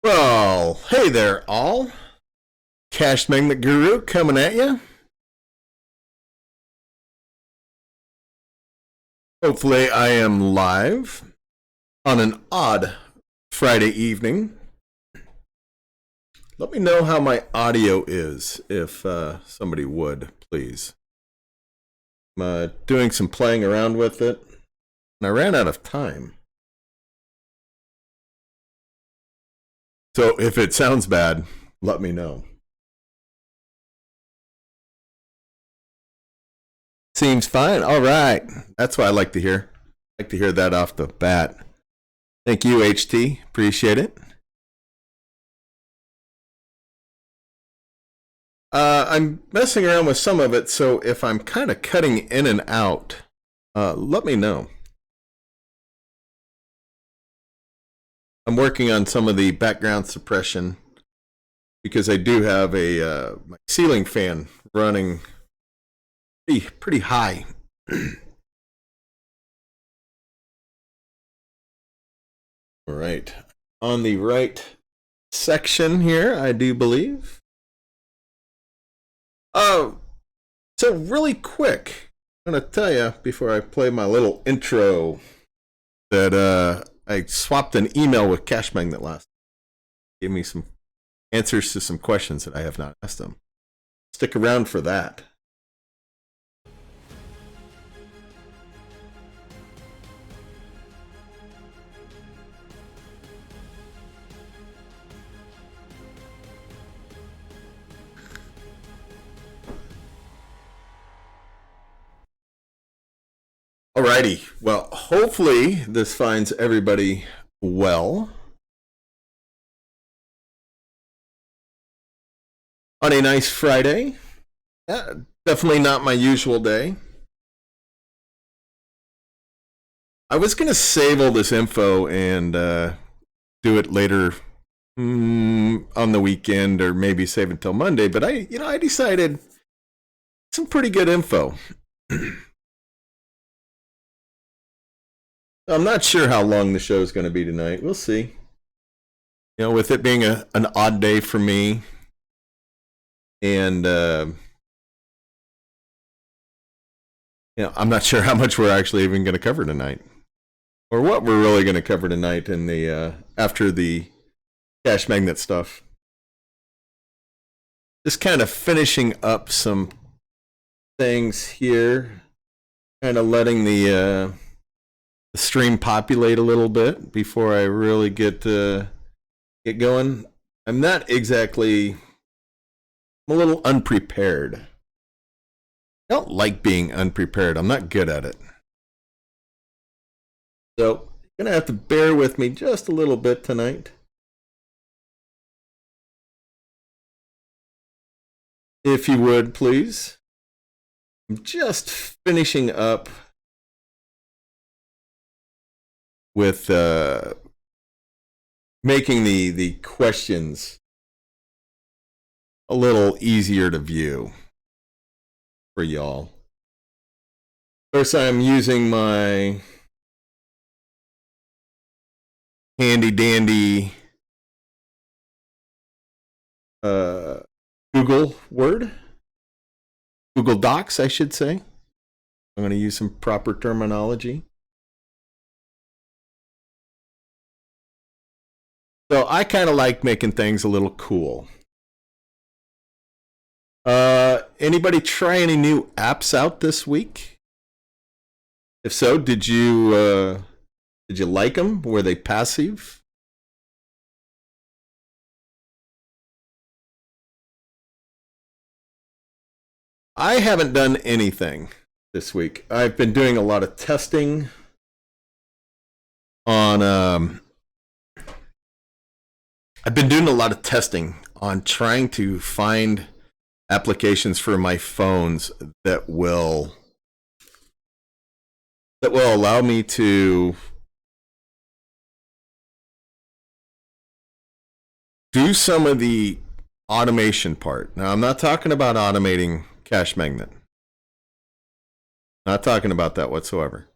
Well, hey there, all. Cashmagnet Guru coming at you. Hopefully, I am live on an odd Friday evening. Let me know how my audio is, if somebody would, please. I'm doing some playing around with it, and I ran out of time. So if it sounds bad, let me know. Seems fine. All right. That's what I like to hear. I like to hear that off the bat. Thank you, HT. Appreciate it. I'm messing around with some of it, so if I'm kind of cutting in and out, let me know. I'm working on some of the background suppression because I do have a my ceiling fan running pretty high. All right. On the right section here, I do believe. So really quick, I'm going to tell you before I play my little intro that I swapped an email with Cashmagnet last. Gave me some answers to some questions that I have not asked them. Stick around for that. Alrighty. Well, hopefully this finds everybody well. On a nice Friday. Yeah, definitely not my usual day. I was going to save all this info and do it later on the weekend, or maybe save it until Monday, but I decided some pretty good info. I'm not sure how long the show is going to be tonight. We'll see. You know, with it being an odd day for me, and I'm not sure how much we're actually even going to cover tonight, or what we're really going to cover tonight in the after the Cashmagnet stuff. Just kind of finishing up some things here, kind of letting the stream populate a little bit before I really get going. I'm not exactly. I'm a little unprepared. I don't like being unprepared. I'm not good at it. So you're gonna have to bear with me just a little bit tonight. If you would, please. I'm just finishing up with making the questions a little easier to view for y'all. Of course, I'm using my handy dandy Google Docs, I should say. I'm going to use some proper terminology. So I kind of like making things a little cool. Anybody try any new apps out this week? If so, did you like them? Were they passive? I haven't done anything this week. I've been doing a lot of testing on I've been doing a lot of testing on trying to find applications for my phones that will allow me to do some of the automation part. Now, I'm not talking about automating Cashmagnet. Not talking about that whatsoever.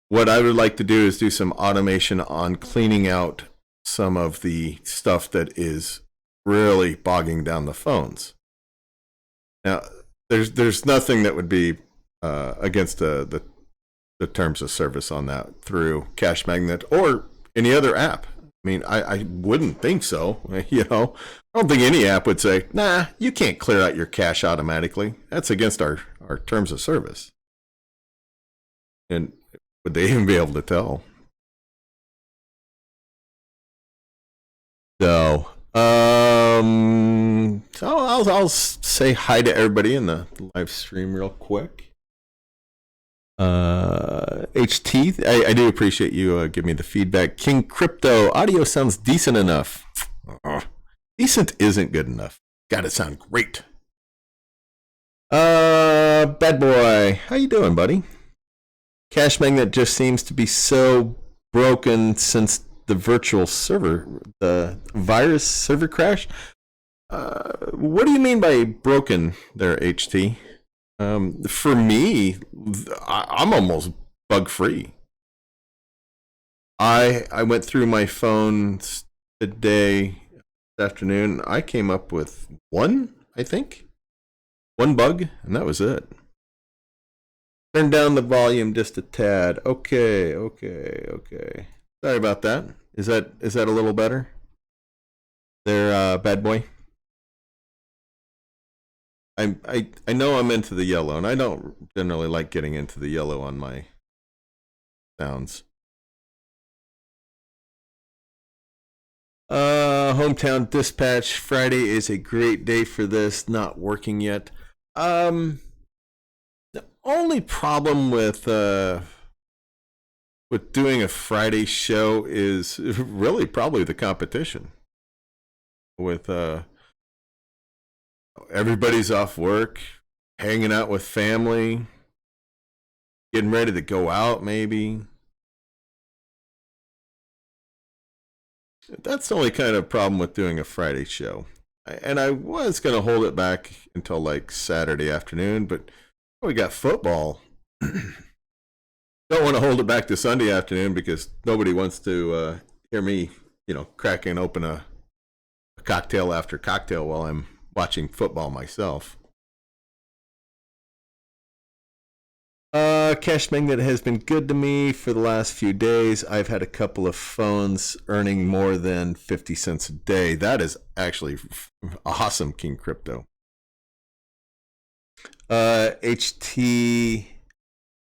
What I would like to do is do some automation on cleaning out some of the stuff that is really bogging down the phones. Now, there's nothing that would be against the terms of service on that through Cashmagnet or any other app. I mean, I wouldn't think so. You know, I don't think any app would say, nah, you can't clear out your cache automatically. That's against our terms of service. And would they even be able to tell? So, I'll say hi to everybody in the live stream real quick. HT, I do appreciate you giving me the feedback. King Crypto, audio sounds decent enough. Decent isn't good enough. Gotta sound great. Bad boy, how you doing, buddy? Cashmagnet just seems to be so broken since the virtual server, the virus server crash. What do you mean by broken there, HT? For me, I'm almost bug free. I went through my phones today, this afternoon. I came up with one bug, and that was it. Turn down the volume just a tad. Okay. Sorry about that. Is that a little better? There, bad boy. I know I'm into the yellow, and I don't generally like getting into the yellow on my sounds. Hometown Dispatch, Friday is a great day for this. Not working yet. The only problem with doing a Friday show is really probably the competition. With everybody's off work, hanging out with family, getting ready to go out maybe. That's the only kind of problem with doing a Friday show. And I was going to hold it back until like Saturday afternoon, but we got football. Don't want to hold it back to Sunday afternoon because nobody wants to hear me, cracking open a cocktail after cocktail while I'm watching football myself. Cashmagnet has been good to me for the last few days. I've had a couple of phones earning more than 50 cents a day. That is actually awesome, King Crypto. HT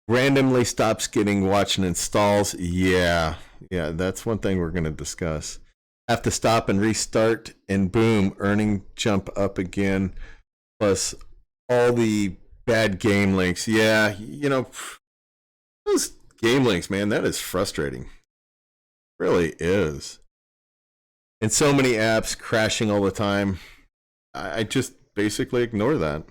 randomly stops getting watch and installs. Yeah, that's one thing we're going to discuss. Have to stop and restart, and boom, earning jump up again. Plus all the bad game links. Yeah, those game links, man, that is frustrating. It really is. And so many apps crashing all the time. I just basically ignore that.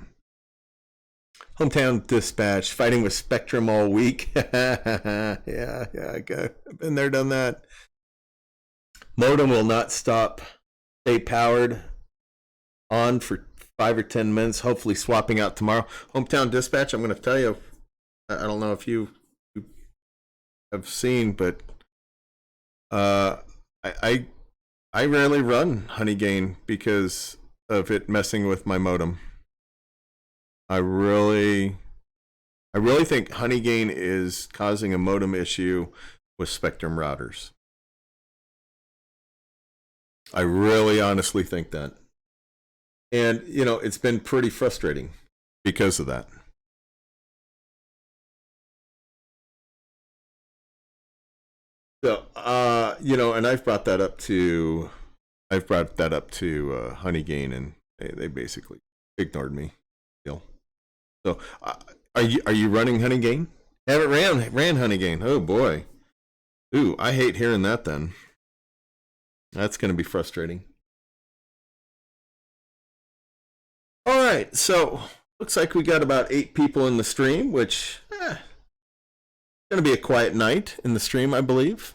Hometown Dispatch, fighting with Spectrum all week. yeah, I've been there, done that. Modem will not stay powered on for 5 or 10 minutes, hopefully swapping out tomorrow. Hometown Dispatch, I'm going to tell you, I don't know if you have seen, but I rarely run Honeygain because of it messing with my modem. I really think Honeygain is causing a modem issue with Spectrum routers. I really honestly think that. And, it's been pretty frustrating because of that. So, and I've brought that up to Honeygain, and they basically ignored me. Still. So, are you running Honeygain? Haven't ran Honeygain. Oh boy. Ooh, I hate hearing that. Then that's going to be frustrating. All right, so looks like we got about 8 people in the stream, which going to be a quiet night in the stream, I believe.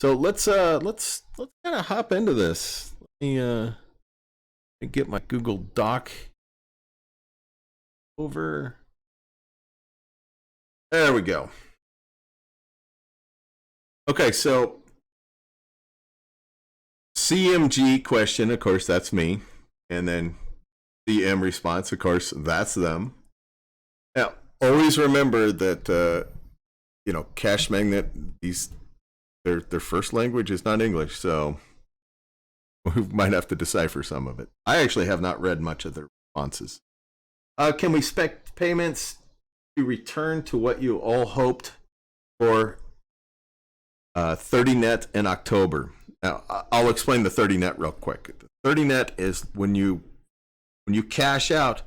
So let's kind of hop into this. Let me get my Google Doc over. There we go. Okay, so CMG question, of course, that's me. And then CM response, of course, that's them. Now, always remember that, Cashmagnet, their first language is not English, so we might have to decipher some of it. I actually have not read much of their responses. Can we expect payments to return to what you all hoped for 30 net in October? Now, I'll explain the 30 net real quick. The 30 net is when you cash out,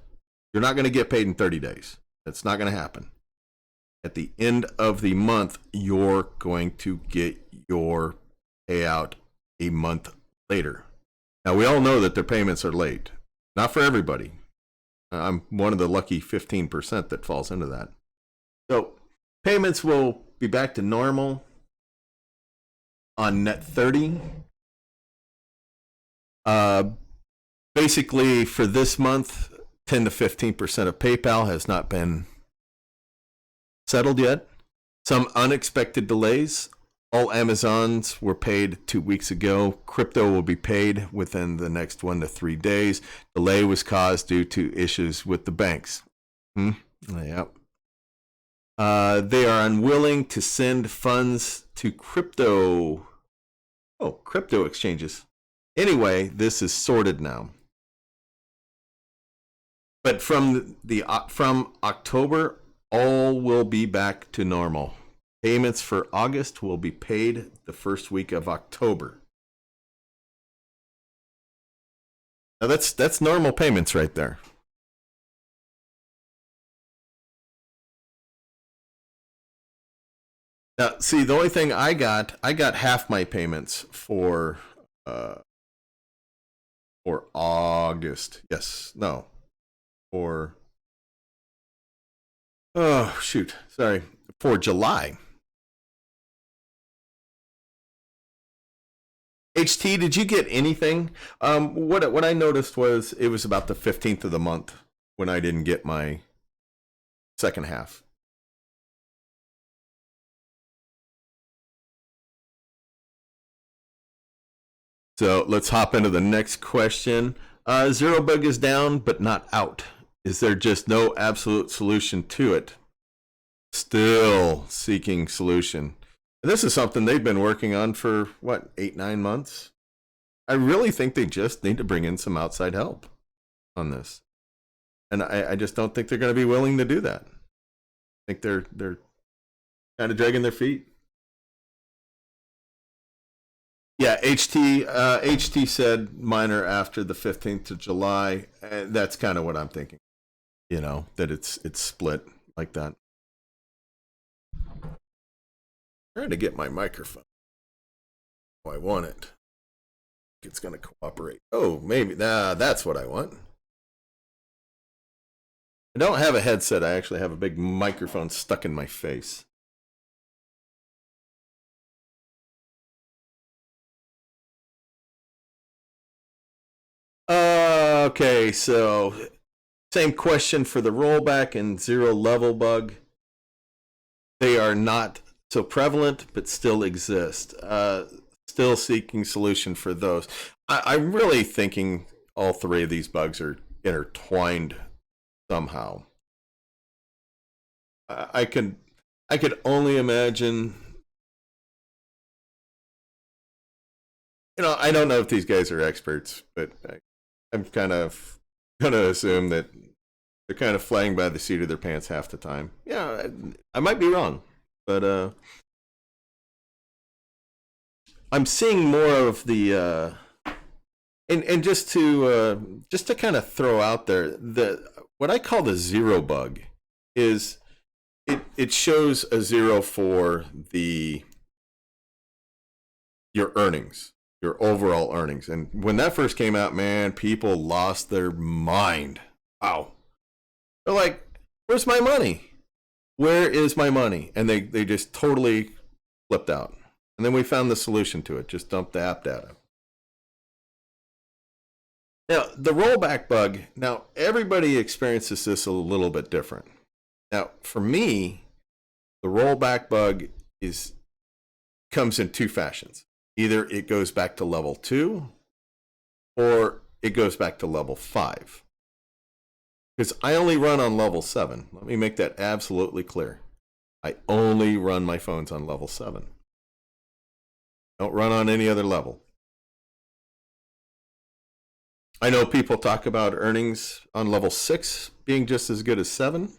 you're not going to get paid in 30 days. That's not going to happen. At the end of the month, you're going to get your payout a month later. Now, we all know that their payments are late. Not for everybody. I'm one of the lucky 15% that falls into that. So payments will be back to normal on net 30. Basically, for this month, 10 to 15% of PayPal has not been settled yet. Some unexpected delays. All Amazons were paid 2 weeks ago. Crypto will be paid within the next 1 to 3 days. Delay was caused due to issues with the banks. Yep. They are unwilling to send funds to crypto exchanges. Anyway, this is sorted now. But from October, all will be back to normal. Payments for August will be paid the first week of October. Now that's normal payments right there. Now, see, the only thing I got half my payments for August. Yes, no, for for July. HT, did you get anything? What I noticed was it was about the 15th of the month when I didn't get my second half. So let's hop into the next question. Zero bug is down, but not out. Is there just no absolute solution to it? Still seeking solution. This is something they've been working on for, 8-9 months? I really think they just need to bring in some outside help on this. And I just don't think they're going to be willing to do that. I think they're kind of dragging their feet. Yeah, HT said minor after the 15th of July. That's kind of what I'm thinking. That it's split like that. Trying to get my microphone. Oh, I want it. It's going to cooperate. Oh, maybe. That's what I want. I don't have a headset. I actually have a big microphone stuck in my face. Okay, so same question for the rollback and zero level bug. They are not so prevalent, but still exist. Still seeking solution for those. I'm really thinking all three of these bugs are intertwined somehow. I could only imagine. I don't know if these guys are experts, but I'm kind of gonna assume that they're kind of flying by the seat of their pants half the time. Yeah, I might be wrong, but I'm seeing more of the and just to kind of throw out there, what I call the zero bug is it shows a zero for your earnings, your overall earnings. And when that first came out, man, people lost their mind. Wow. They're like, where's my money? Where is my money? And they just totally flipped out. And then we found the solution to it. Just dump the app data. Now, the rollback bug, now everybody experiences this a little bit different. Now, for me, the rollback bug comes in two fashions. Either it goes back to level 2 or it goes back to level 5. Because I only run on level 7. Let me make that absolutely clear. I only run my phones on level 7. Don't run on any other level. I know people talk about earnings on level 6 being just as good as 7.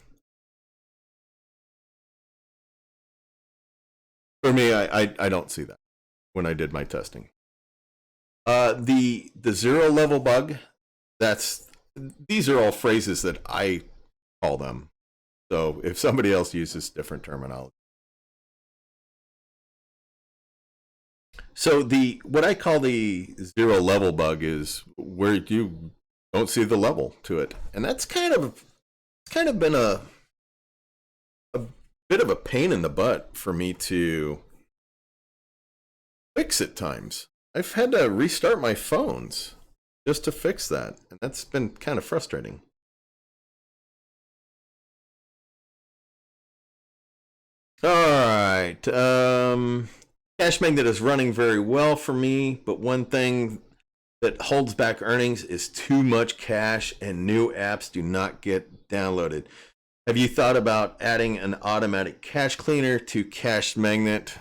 For me, I don't see that when I did my testing. The 0 level bug, these are all phrases that I call them. So if somebody else uses different terminology. So what I call the 0 level bug is where you don't see the level to it. And that's kind of been a bit of a pain in the butt for me to fix at times. I've had to restart my phones just to fix that, and that's been kind of frustrating. All right, Cashmagnet is running very well for me, but one thing that holds back earnings is too much cache and new apps do not get downloaded. Have you thought about adding an automatic cache cleaner to Cashmagnet?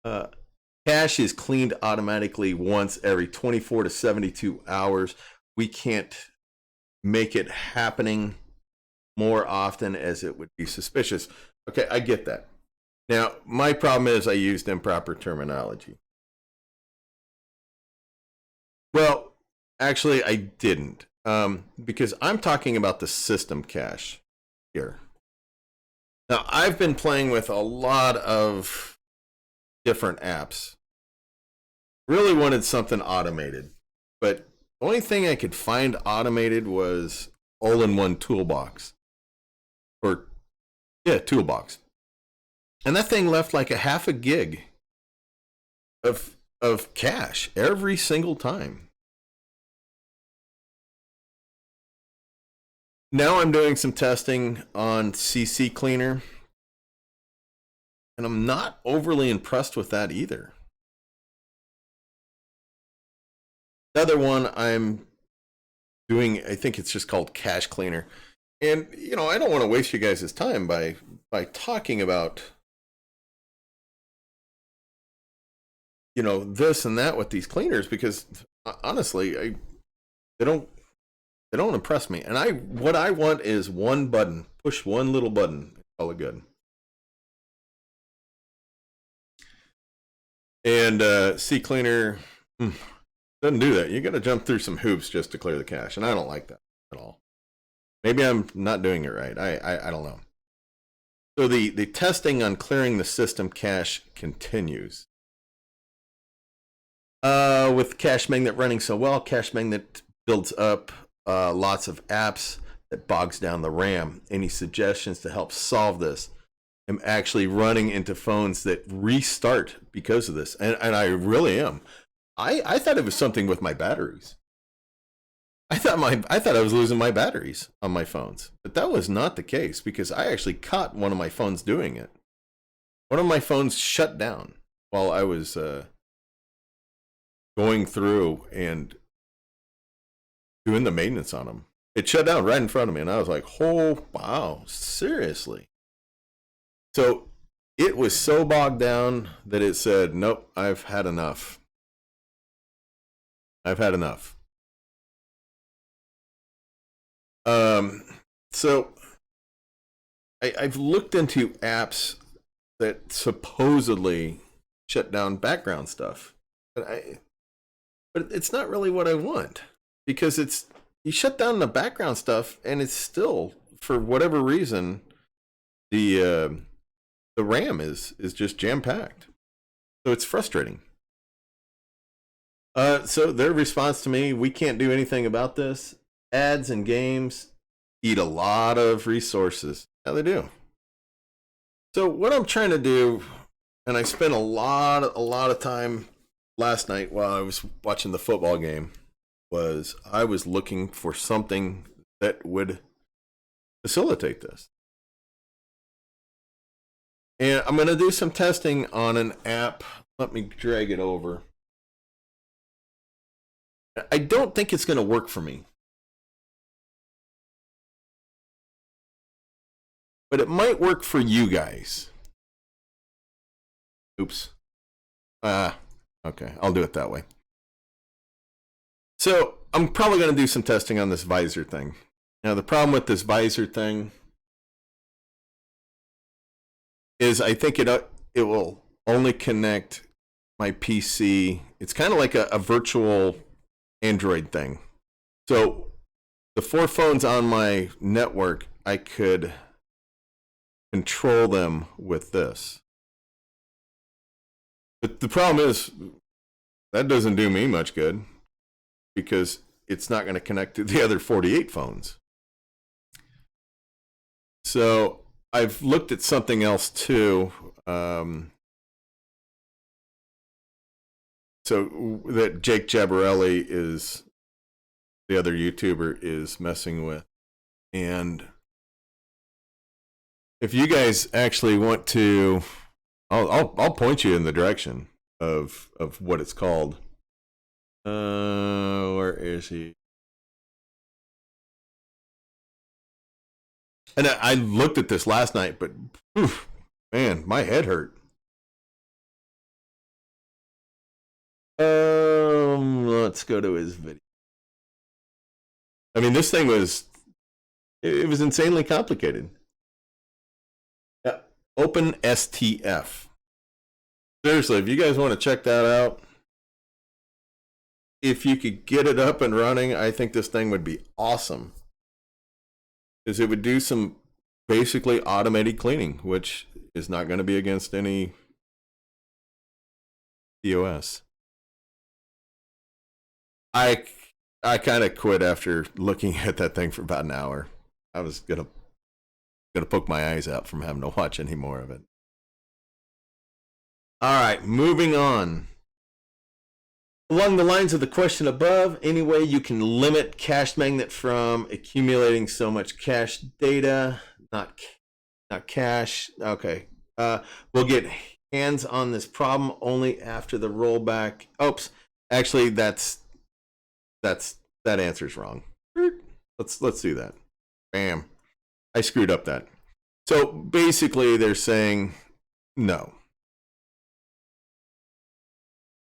Cache is cleaned automatically once every 24 to 72 hours. We can't make it happening more often as it would be suspicious. Okay, I get that. Now, my problem is I used improper terminology. Well, actually, I didn't, because I'm talking about the system cache here. Now, I've been playing with a lot of different apps. Really wanted something automated, but the only thing I could find automated was all-in-one toolbox. Toolbox. And that thing left like a half a gig of cache every single time. Now I'm doing some testing on CC Cleaner, and I'm not overly impressed with that either. The other one I'm doing, I think it's just called Cache Cleaner. And, you know, I don't want to waste you guys' time by talking about, you know, this and that with these cleaners, because honestly, they don't impress me. And what I want is one button, push one little button, call it good. And CCleaner doesn't do that. You got to jump through some hoops just to clear the cache, and I don't like that at all. Maybe I'm not doing it right. I don't know. So the testing on clearing the system cache continues. With Cashmagnet running so well, Cashmagnet builds up lots of apps that bogs down the RAM. Any suggestions to help solve this? I'm actually running into phones that restart because of this, and I really am. I thought it was something with my batteries. I thought I was losing my batteries on my phones, but that was not the case because I actually caught one of my phones doing it. One of my phones shut down while I was going through and doing the maintenance on them. It shut down right in front of me, and I was like, "Oh wow, seriously?" So it was so bogged down that it said, "Nope, I've had enough. I've had enough." So I've looked into apps that supposedly shut down background stuff, but it's not really what I want, because you shut down the background stuff and it's still, for whatever reason, the RAM is just jam-packed. So it's frustrating. So their response to me, we can't do anything about this. Ads and games eat a lot of resources. Yeah, they do. So what I'm trying to do, and I spent a lot of time last night while I was watching the football game, was I was looking for something that would facilitate this. And I'm going to do some testing on an app Let me drag it over. I don't think it's going to work for me. But it might work for you guys. Oops. Okay, I'll do it that way. So I'm probably going to do some testing on this visor thing. Now, the problem with this visor thing is I think it will only connect my PC. It's kind of like a virtual Android thing. So the 4 phones on my network, I could control them with this. But the problem is that doesn't do me much good because it's not going to connect to the other 48 phones. So I've looked at something else too. So that Jake Jabarelli is the other YouTuber is messing with. And if you guys actually want to, I'll point you in the direction of what it's called. Where is he? And I looked at this last night, but oof, man, my head hurt. Let's go to his video. I mean, this thing was, it was insanely complicated. Yeah, OpenSTF. Seriously, if you guys want to check that out, if you could get it up and running, I think this thing would be awesome. Because it would do some basically automated cleaning, which is not going to be against any POS. I kind of quit after looking at that thing for about an hour. I was gonna poke my eyes out from having to watch any more of it. All right, moving on. Along the lines of the question above, any way you can limit Cashmagnet from accumulating so much cache data? Not cache. Okay. We'll get hands on this problem only after the rollback. Oops. Actually, that answer's wrong. Let's do that. Bam. I screwed up that. So basically, they're saying no.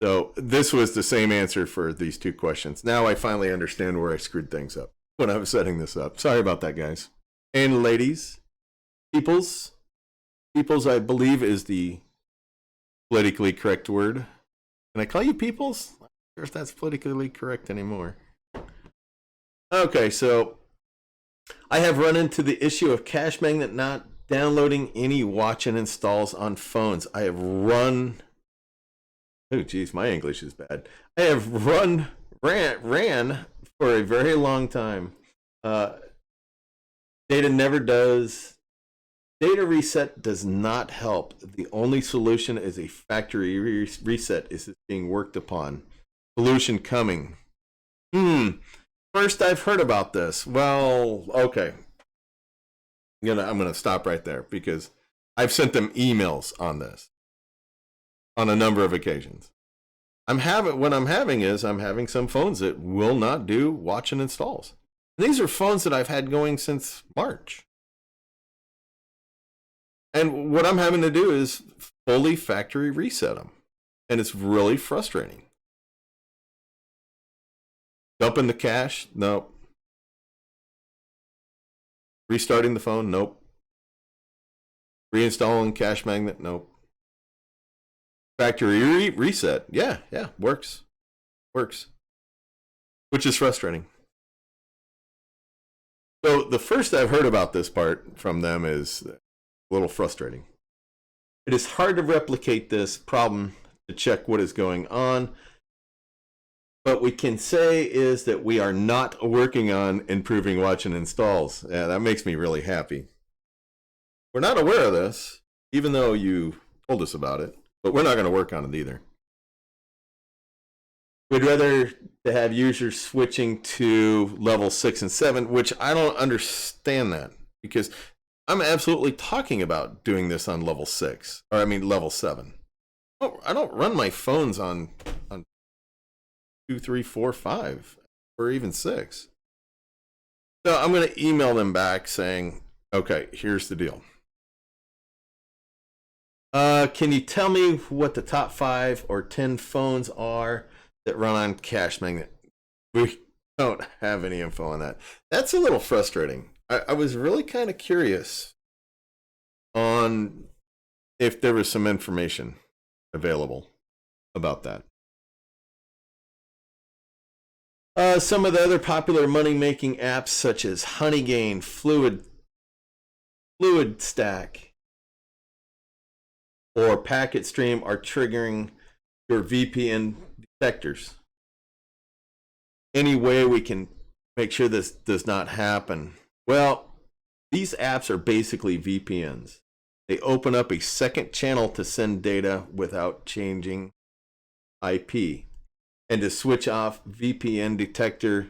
So this was the same answer for these 2 questions. Now I finally understand where I screwed things up when I was setting this up. Sorry about that, guys. And ladies, peoples, I believe is the politically correct word. Can I call you peoples? I'm not sure if that's politically correct anymore. Okay, so I have run into the issue of Cashmagnet not downloading any watch and installs on phones. I have run... Oh, geez, my English is bad. I have ran for a very long time. Data never does. Data reset does not help. The only solution is a factory reset is being worked upon. Solution coming. First I've heard about this. Well, okay. I'm gonna stop right there because I've sent them emails on this. On a number of occasions. What I'm having some phones that will not do watch and installs. And these are phones that I've had going since March. And what I'm having to do is fully factory reset them. And it's really frustrating. Dump in the cache? Nope. Restarting the phone? Nope. Reinstalling Cashmagnet? Nope. Factory reset, yeah, works, which is frustrating. So the first I've heard about this part from them is a little frustrating. It is hard to replicate this problem to check what is going on. What we can say is that we are not working on improving watch and installs. Yeah, that makes me really happy. We're not aware of this, even though you told us about it. But we're not going to work on it either. We'd rather to have users switching to level 6 and 7, which I don't understand that because I'm absolutely talking about doing this on level 6, or I mean level 7. I don't run my phones on 2, 3, 4, 5, or even 6. So I'm going to email them back saying, okay, here's the deal. Can you tell me what the top 5 or 10 phones are that run on Cashmagnet? We don't have any info on that. That's a little frustrating. I was really kind of curious on if there was some information available about that. Some of the other popular money-making apps such as Honeygain, Fluidstack, or PacketStream are triggering your VPN detectors. Any way we can make sure this does not happen? Well, these apps are basically VPNs. They open up a second channel to send data without changing IP. And to switch off VPN detector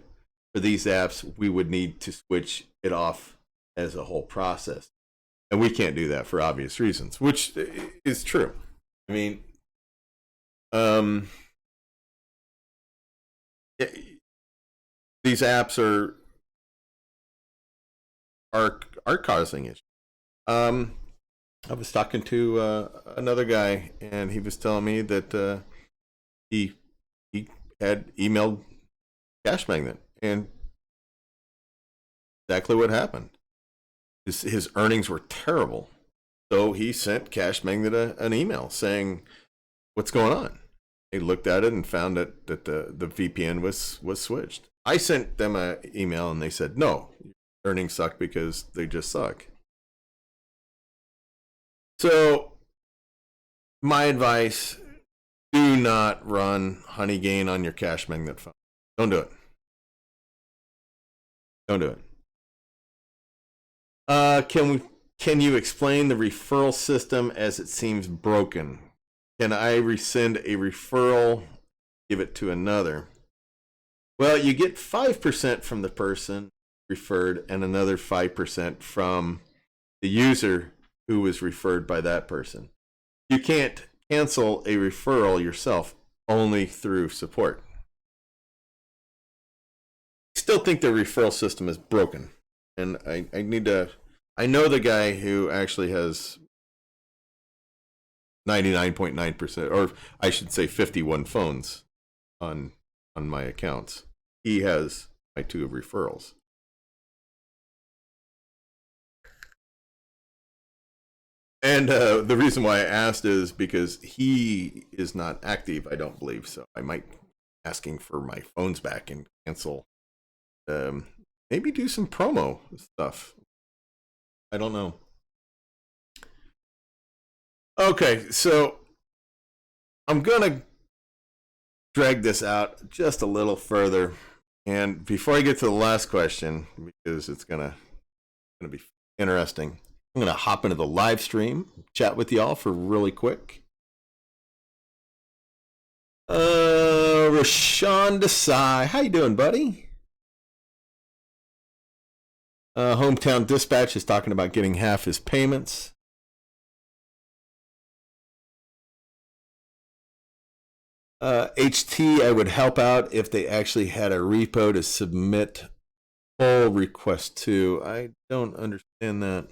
for these apps, we would need to switch it off as a whole process. And we can't do that for obvious reasons, which is true. I mean, these apps are causing it. I was talking to another guy, and he was telling me that he had emailed Cashmagnet, and exactly what happened. His earnings were terrible, so he sent Cashmagnet an email saying, "What's going on?" They looked at it and found that the VPN was switched. I sent them an email, and they said, "No, earnings suck because they just suck." So, my advice: do not run Honeygain on your Cashmagnet phone. Don't do it. Don't do it. Can you explain the referral system as it seems broken? Can I resend a referral, give it to another? Well, you get 5% from the person referred and another 5% from the user who was referred by that person. You can't cancel a referral yourself, only through support. I still think the referral system is broken, and I need to. I know the guy who actually has 99.9%, or I should say 51 phones on my accounts. He has my 2 referrals. And the reason why I asked is because he is not active, I don't believe. So I might be asking for my phones back and cancel. Maybe do some promo stuff. I don't know. Okay, so I'm going to drag this out just a little further. And before I get to the last question, because it's going to be interesting, I'm going to hop into the live stream, chat with y'all for really quick. Rashawn Desai, how you doing, buddy? Hometown Dispatch is talking about getting half his payments. HT, I would help out if they actually had a repo to submit pull request to. I don't understand that.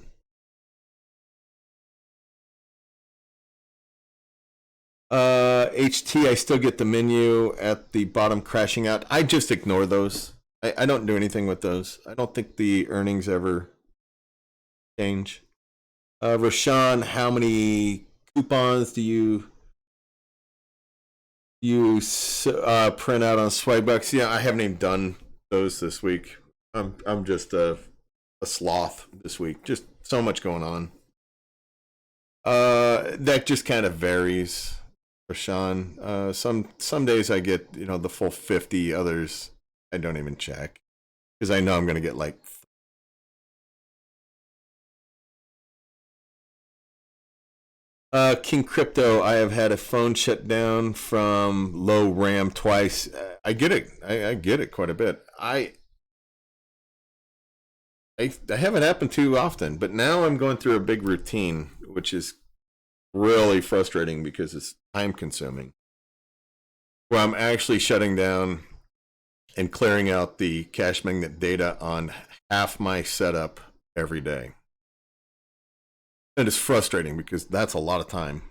HT, I still get the menu at the bottom crashing out. I just ignore those. I don't do anything with those. I don't think the earnings ever change. Rashawn, how many coupons do you print out on Swagbucks? Yeah, I haven't even done those this week. I'm just a sloth this week. Just so much going on. That just kind of varies, Rashawn. Some days I get the full 50. Others I don't even check because I know I'm going to get like. King Crypto, I have had a phone shut down from low RAM twice. I get it. I get it quite a bit. I haven't happened too often, but now I'm going through a big routine, which is really frustrating because it's time consuming. Where I'm actually shutting down and clearing out the Cashmagnet data on half my setup every day. And it's frustrating because that's a lot of time.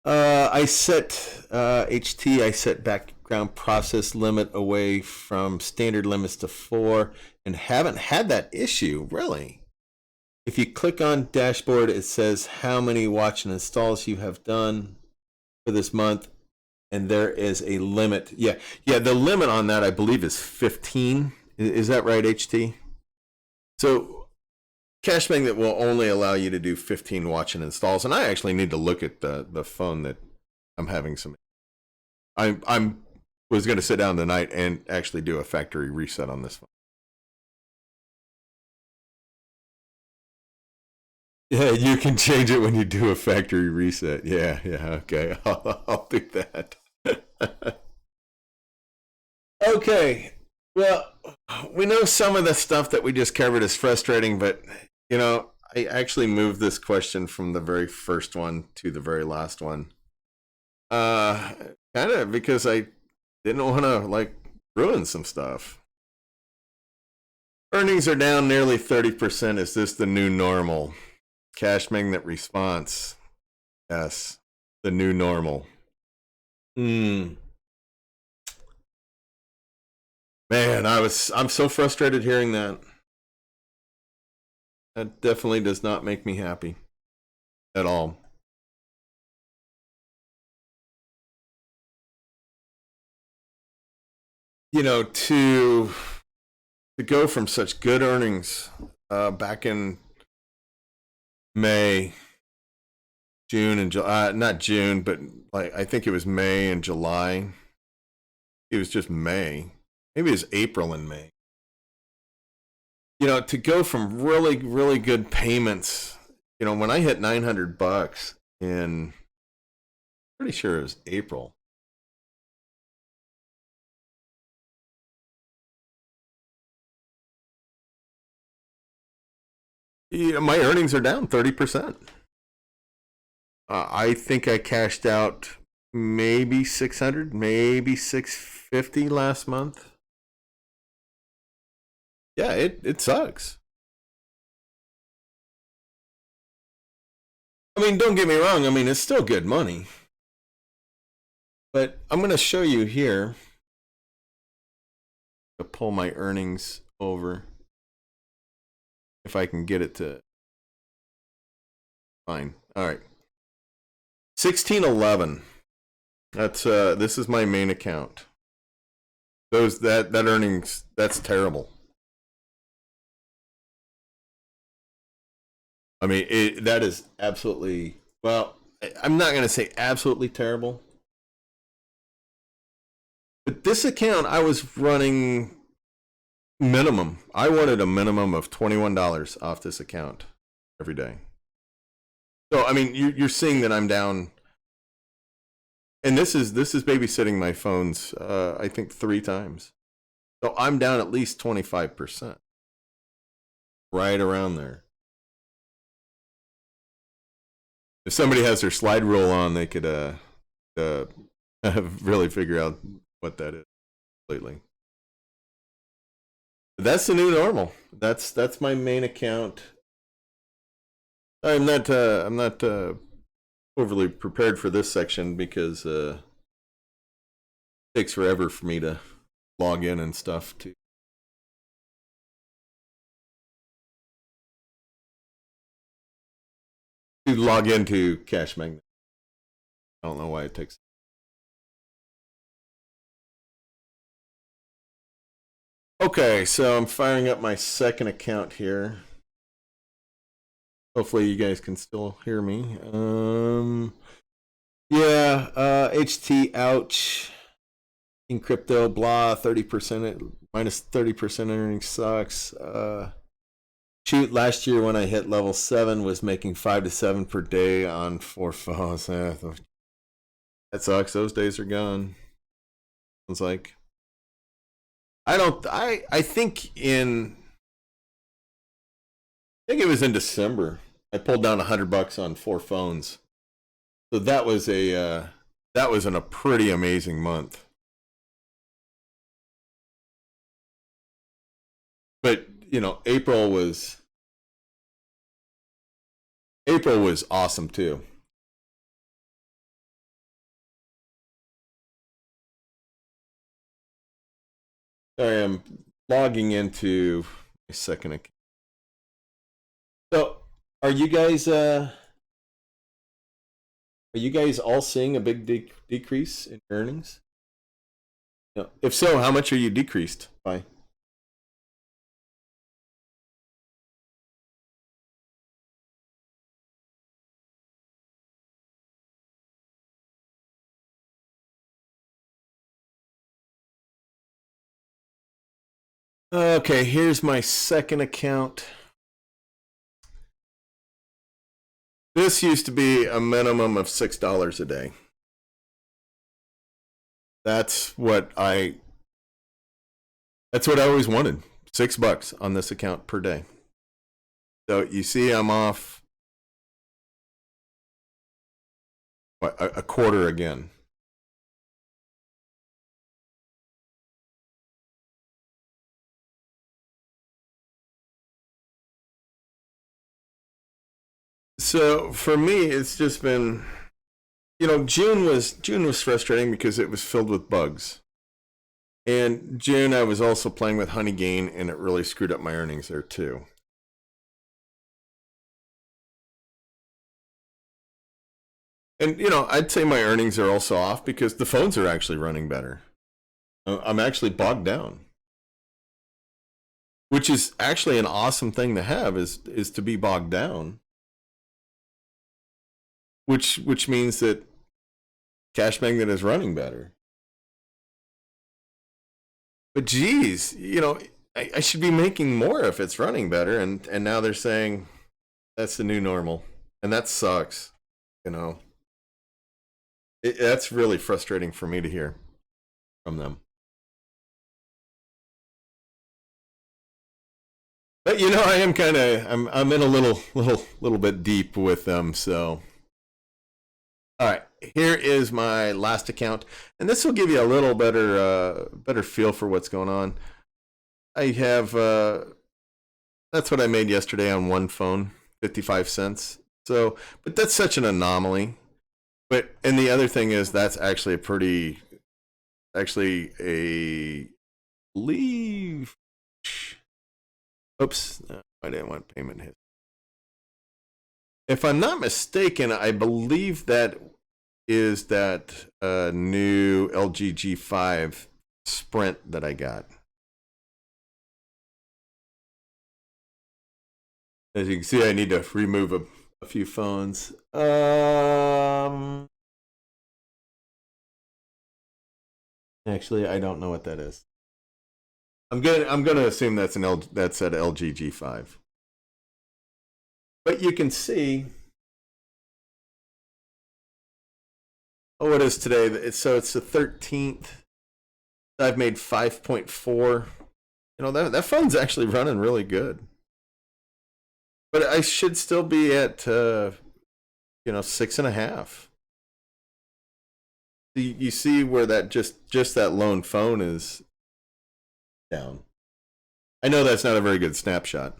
I set HT, I set background process limit away from standard limits to 4 and haven't had that issue, really. If you click on dashboard, it says how many watch and installs you have done for this month, and there is a limit. Yeah, the limit on that, I believe, is 15. Is that right, HT? So Cashmagnet will only allow you to do 15 watch and installs, and I actually need to look at the phone that I'm having some. I was going to sit down tonight and actually do a factory reset on this phone. Yeah, you can change it when you do a factory reset. Yeah, okay. I'll do that. Okay. Well, we know some of the stuff that we just covered is frustrating, but, you know, I actually moved this question from the very first one to the very last one. Kind of because I didn't want to, like, ruin some stuff. Earnings are down nearly 30%. Is this the new normal? Cashmagnet response. Yes, the new normal. Man, I'm so frustrated hearing that. That definitely does not make me happy at all. You know, to go from such good earnings back in May, June, and July, not June, but like I think it was May and July. It was just May. Maybe it was April and May. You know, to go from really, really good payments. You know, when I hit $900 in, pretty sure it was April. You know, my earnings are down 30%. I think I cashed out maybe 600, maybe 650 last month. Yeah, it sucks. I mean, don't get me wrong. I mean, it's still good money. But I'm going to show you here. To pull my earnings over. If I can get it to. Fine. All right. 1611. That's this is my main account. That earnings, that's terrible. I mean, that is absolutely, well, I'm not going to say absolutely terrible. But this account, I was running minimum. I wanted a minimum of $21 off this account every day. So, I mean, you're seeing that I'm down. And this is babysitting my phones, I think 3 times. So I'm down at least 25%. Right around there. If somebody has their slide rule on, they could really figure out what that is completely. But that's the new normal. That's my main account. I'm not overly prepared for this section because it takes forever for me to log in and stuff to log into Cashmagnet. I don't know why it takes. Okay, so I'm firing up my second account here. Hopefully you guys can still hear me. HT, ouch. In crypto, blah, 30%, minus 30% earnings sucks. Shoot, last year when I hit level 7 was making 5 to 7 per day on 4 phones. That sucks. Those days are gone. It's like, I think it was in December. I pulled down $100 on 4 phones. So that was a pretty amazing month. But April was awesome too. Sorry, I'm logging into my second account. So, are you guys all seeing a big decrease in earnings? No. If so, how much are you decreased by? Okay, here's my second account. This used to be a minimum of $6 a day. That's what I always wanted. $6 on this account per day. So you see I'm off a quarter again. So for me, it's just been, June was frustrating because it was filled with bugs. And June, I was also playing with Honeygain, and it really screwed up my earnings there too. And I'd say my earnings are also off because the phones are actually running better. I'm actually bogged down, which is actually an awesome thing to have, is to be bogged down. Which means that Cashmagnet is running better. But geez, I should be making more if it's running better, and now they're saying that's the new normal, and that sucks. That's really frustrating for me to hear from them. But I am I'm in a little bit deep with them, so. All right, here is my last account, and this will give you a little better feel for what's going on. I have that's what I made yesterday on one phone, 55 cents. So, but that's such an anomaly. And the other thing is that's actually leave. Oops, I didn't want payment history. If I'm not mistaken, I believe that is that new LG G5 Sprint that I got. As you can see, I need to remove a few phones. Actually, I don't know what that is. I'm gonna assume that's an that's at LG G5. But you can see, what is today? So it's the 13th. I've made 5.4. That phone's actually running really good. But I should still be at 6.5. You see where that just that lone phone is down. I know that's not a very good snapshot.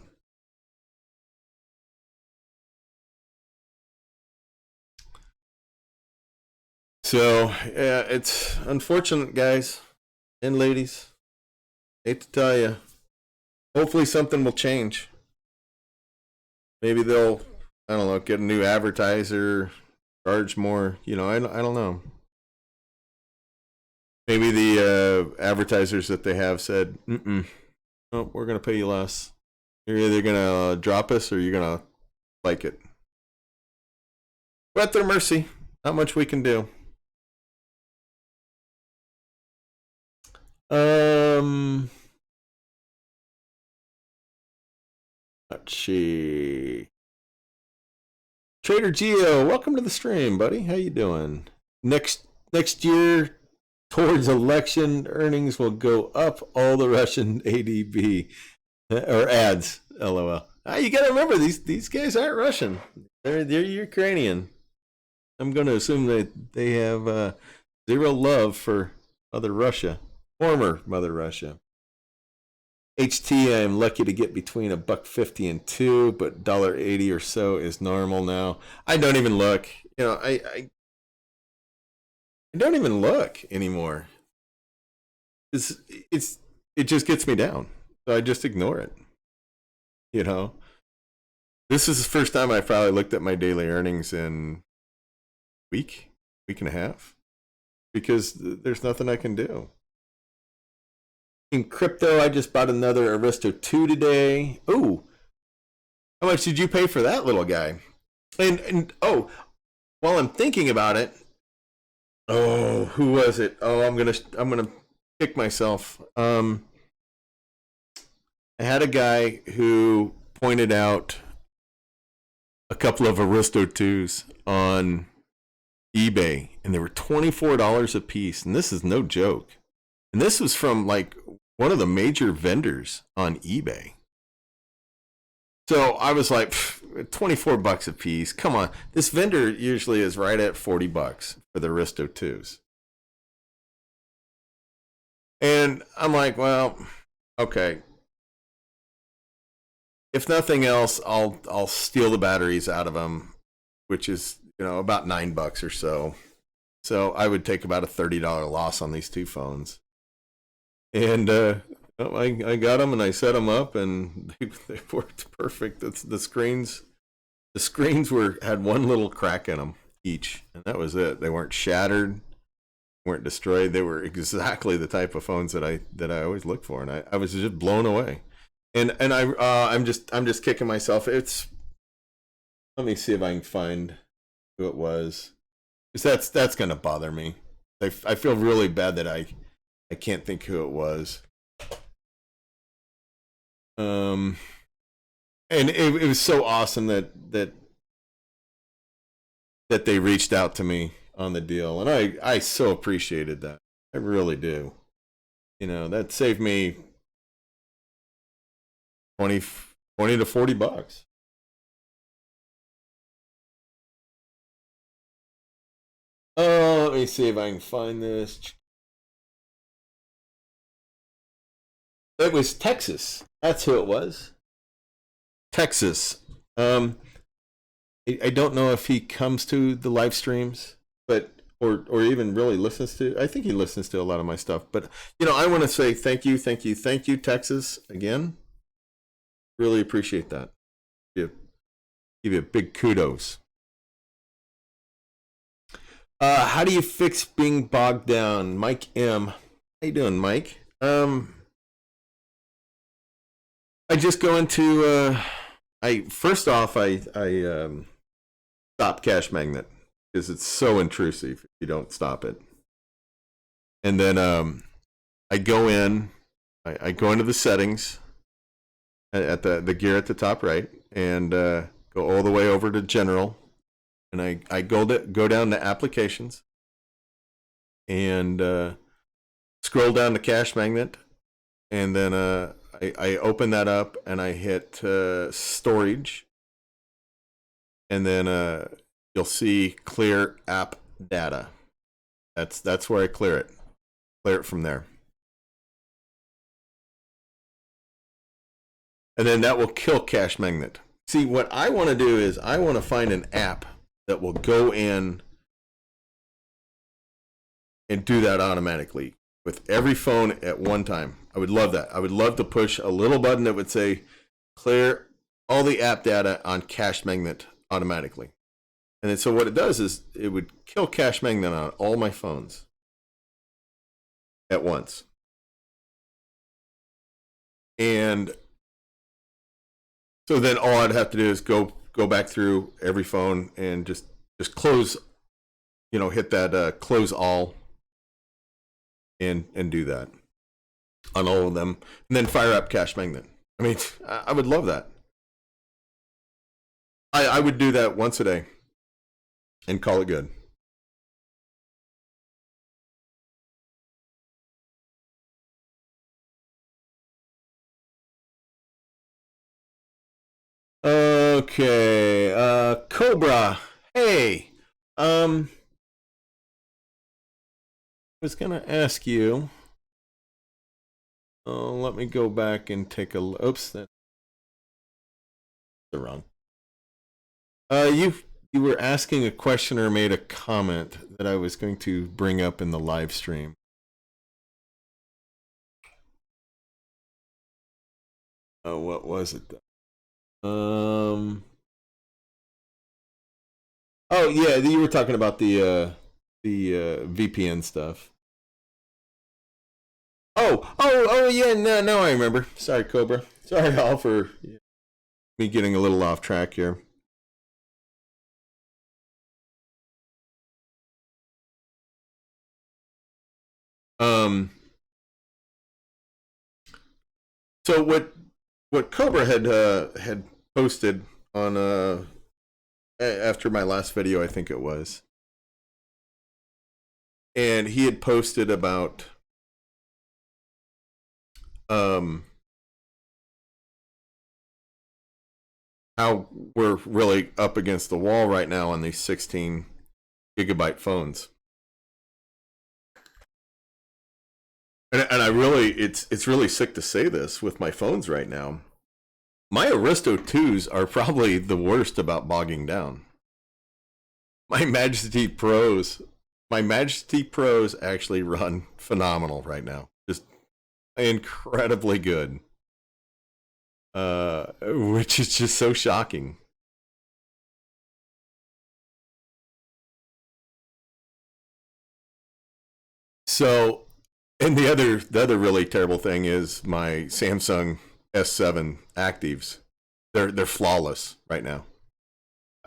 So, yeah, it's unfortunate, guys and ladies. Hate to tell you. Hopefully something will change. Maybe they'll, I don't know, get a new advertiser, charge more. I don't know. Maybe the advertisers that they have said, no, we're going to pay you less. You're either going to drop us or you're going to like it. We're at their mercy. Not much we can do. Let's see. Trader Geo, welcome to the stream, buddy. How you doing? Next year, towards election, earnings will go up. All the Russian ADB or ads, LOL. You got to remember these guys aren't Russian. They're Ukrainian. I'm going to assume that they have zero love for Mother Russia, former Mother Russia. HT, I'm lucky to get between $1.50 and $2, but $1.80 or so is normal now. I don't even look. You know, I don't even look anymore. It just gets me down, so I just ignore it. You know, this is the first time I probably looked at my daily earnings in week and a half, because there's nothing I can do. In crypto, I just bought another Aristo 2 today. Ooh, how much did you pay for that little guy? And oh, while I'm thinking about it, oh, who was it? Oh, I'm gonna kick myself. I had a guy who pointed out a couple of Aristo 2s on eBay, and they were $24 a piece, and this is no joke. And this was from like one of the major vendors on eBay. So I was like, $24 a piece. Come on. This vendor usually is right at $40 for the Aristo 2s. And I'm like, well, okay. If nothing else, I'll steal the batteries out of them, which is, you know, about $9 or so. So I would take about a $30 loss on these two phones. And I got them and I set them up, and they worked perfect. The screens had one little crack in them each, and that was it. They weren't shattered, weren't destroyed. They were exactly the type of phones that I always look for, and I was just blown away. And I'm just kicking myself. Let me see if I can find who it was, because that's gonna bother me. I feel really bad that I can't think who it was. And it was so awesome that they reached out to me on the deal, and I so appreciated that. I really do. You know, that saved me 20 to $40. Oh, let me see if I can find this. It was Texas. That's who it was. Texas. I don't know if he comes to the live streams, but or even really listens to. I think he listens to a lot of my stuff. But you know, I want to say thank you, Texas, again. Really appreciate that. Give you a big kudos. How do you fix being bogged down? Mike M. How you doing, Mike? I just go into first off I stop Cashmagnet, because it's so intrusive if you don't stop it. And then I go into the settings at the gear at the top right, and go all the way over to general, and I go down to applications, and scroll down to Cashmagnet, and then I open that up, and I hit storage, and then you'll see clear app data. That's where I clear it from there, and then that will kill Cashmagnet. See, what I want to do is I want to find an app that will go in and do that automatically with every phone at one time. I would love that. I would love to push a little button that would say clear all the app data on Cashmagnet automatically. And then so what it does is it would kill Cashmagnet on all my phones at once. And so then all I'd have to do is go back through every phone and just close, hit that close all, and do that on all of them, and then fire up Cashmagnet. I mean, I would love that. I would do that once a day and call it good. Okay, Cobra. Hey, I was gonna ask you. Oh, let me go back and take a look. Oops, that's wrong. You were asking a question or made a comment that I was going to bring up in the live stream. Oh, what was it? Oh yeah, you were talking about the VPN stuff. Oh yeah, no, I remember. Sorry, Cobra. Sorry all for me getting a little off track here. Um, so what Cobra had posted on after my last video, I think it was, and he had posted about how we're really up against the wall right now on these 16 gigabyte phones. And I really, it's really sick to say this with my phones right now. My Aristo 2s are probably the worst about bogging down. My Majesty Pros actually run phenomenal right now. Just incredibly good. Which is just so shocking. So, and the other really terrible thing is my Samsung S7 Actives. They're flawless right now.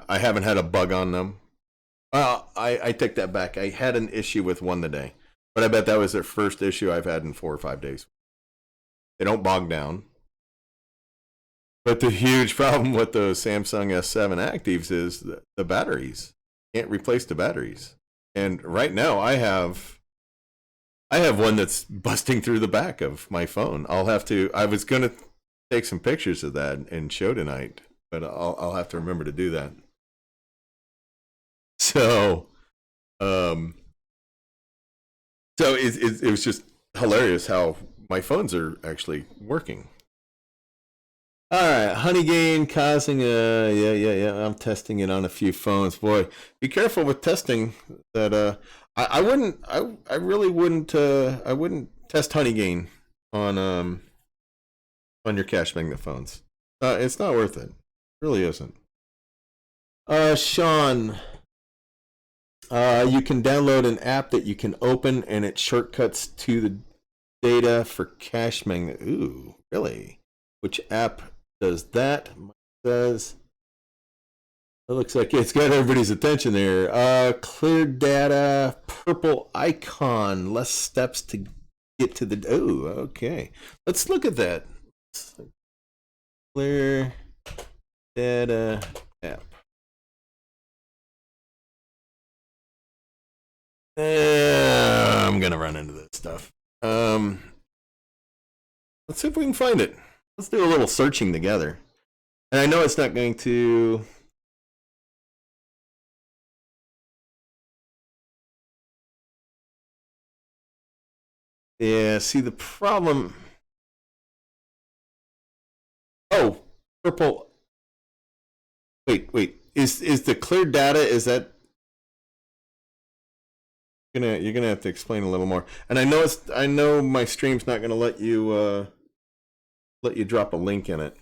I haven't had a bug on them. Well, I take that back. I had an issue with one today, but I bet that was their first issue I've had in 4 or 5 days. They don't bog down. But the huge problem with those Samsung S7 Actives is the batteries. Can't replace the batteries. And right now I have one that's busting through the back of my phone. I was going to take some pictures of that and show tonight, but I'll have to remember to do that. So, it was just hilarious how my phones are actually working. All right, Honeygain causing a yeah. I'm testing it on a few phones. Boy, be careful with testing that. I wouldn't. I really wouldn't. I wouldn't test Honeygain on your Cashmagnet phones. It's not worth it. It really isn't. Sean, you can download an app that you can open and it shortcuts to the data for Cashmagnet. Ooh, really? Which app does that? Says it looks like it's got everybody's attention there. Clear data, purple icon, less steps to get to the. Oh, okay. Let's look at that. Clear data app. I'm gonna run into this stuff. Let's see if we can find it. Let's do a little searching together. And I know it's not going to. Yeah, see the problem. Oh, purple. Wait. Is the clear data? Is that you're gonna have to explain a little more? And I know my stream's not gonna let you drop a link in it.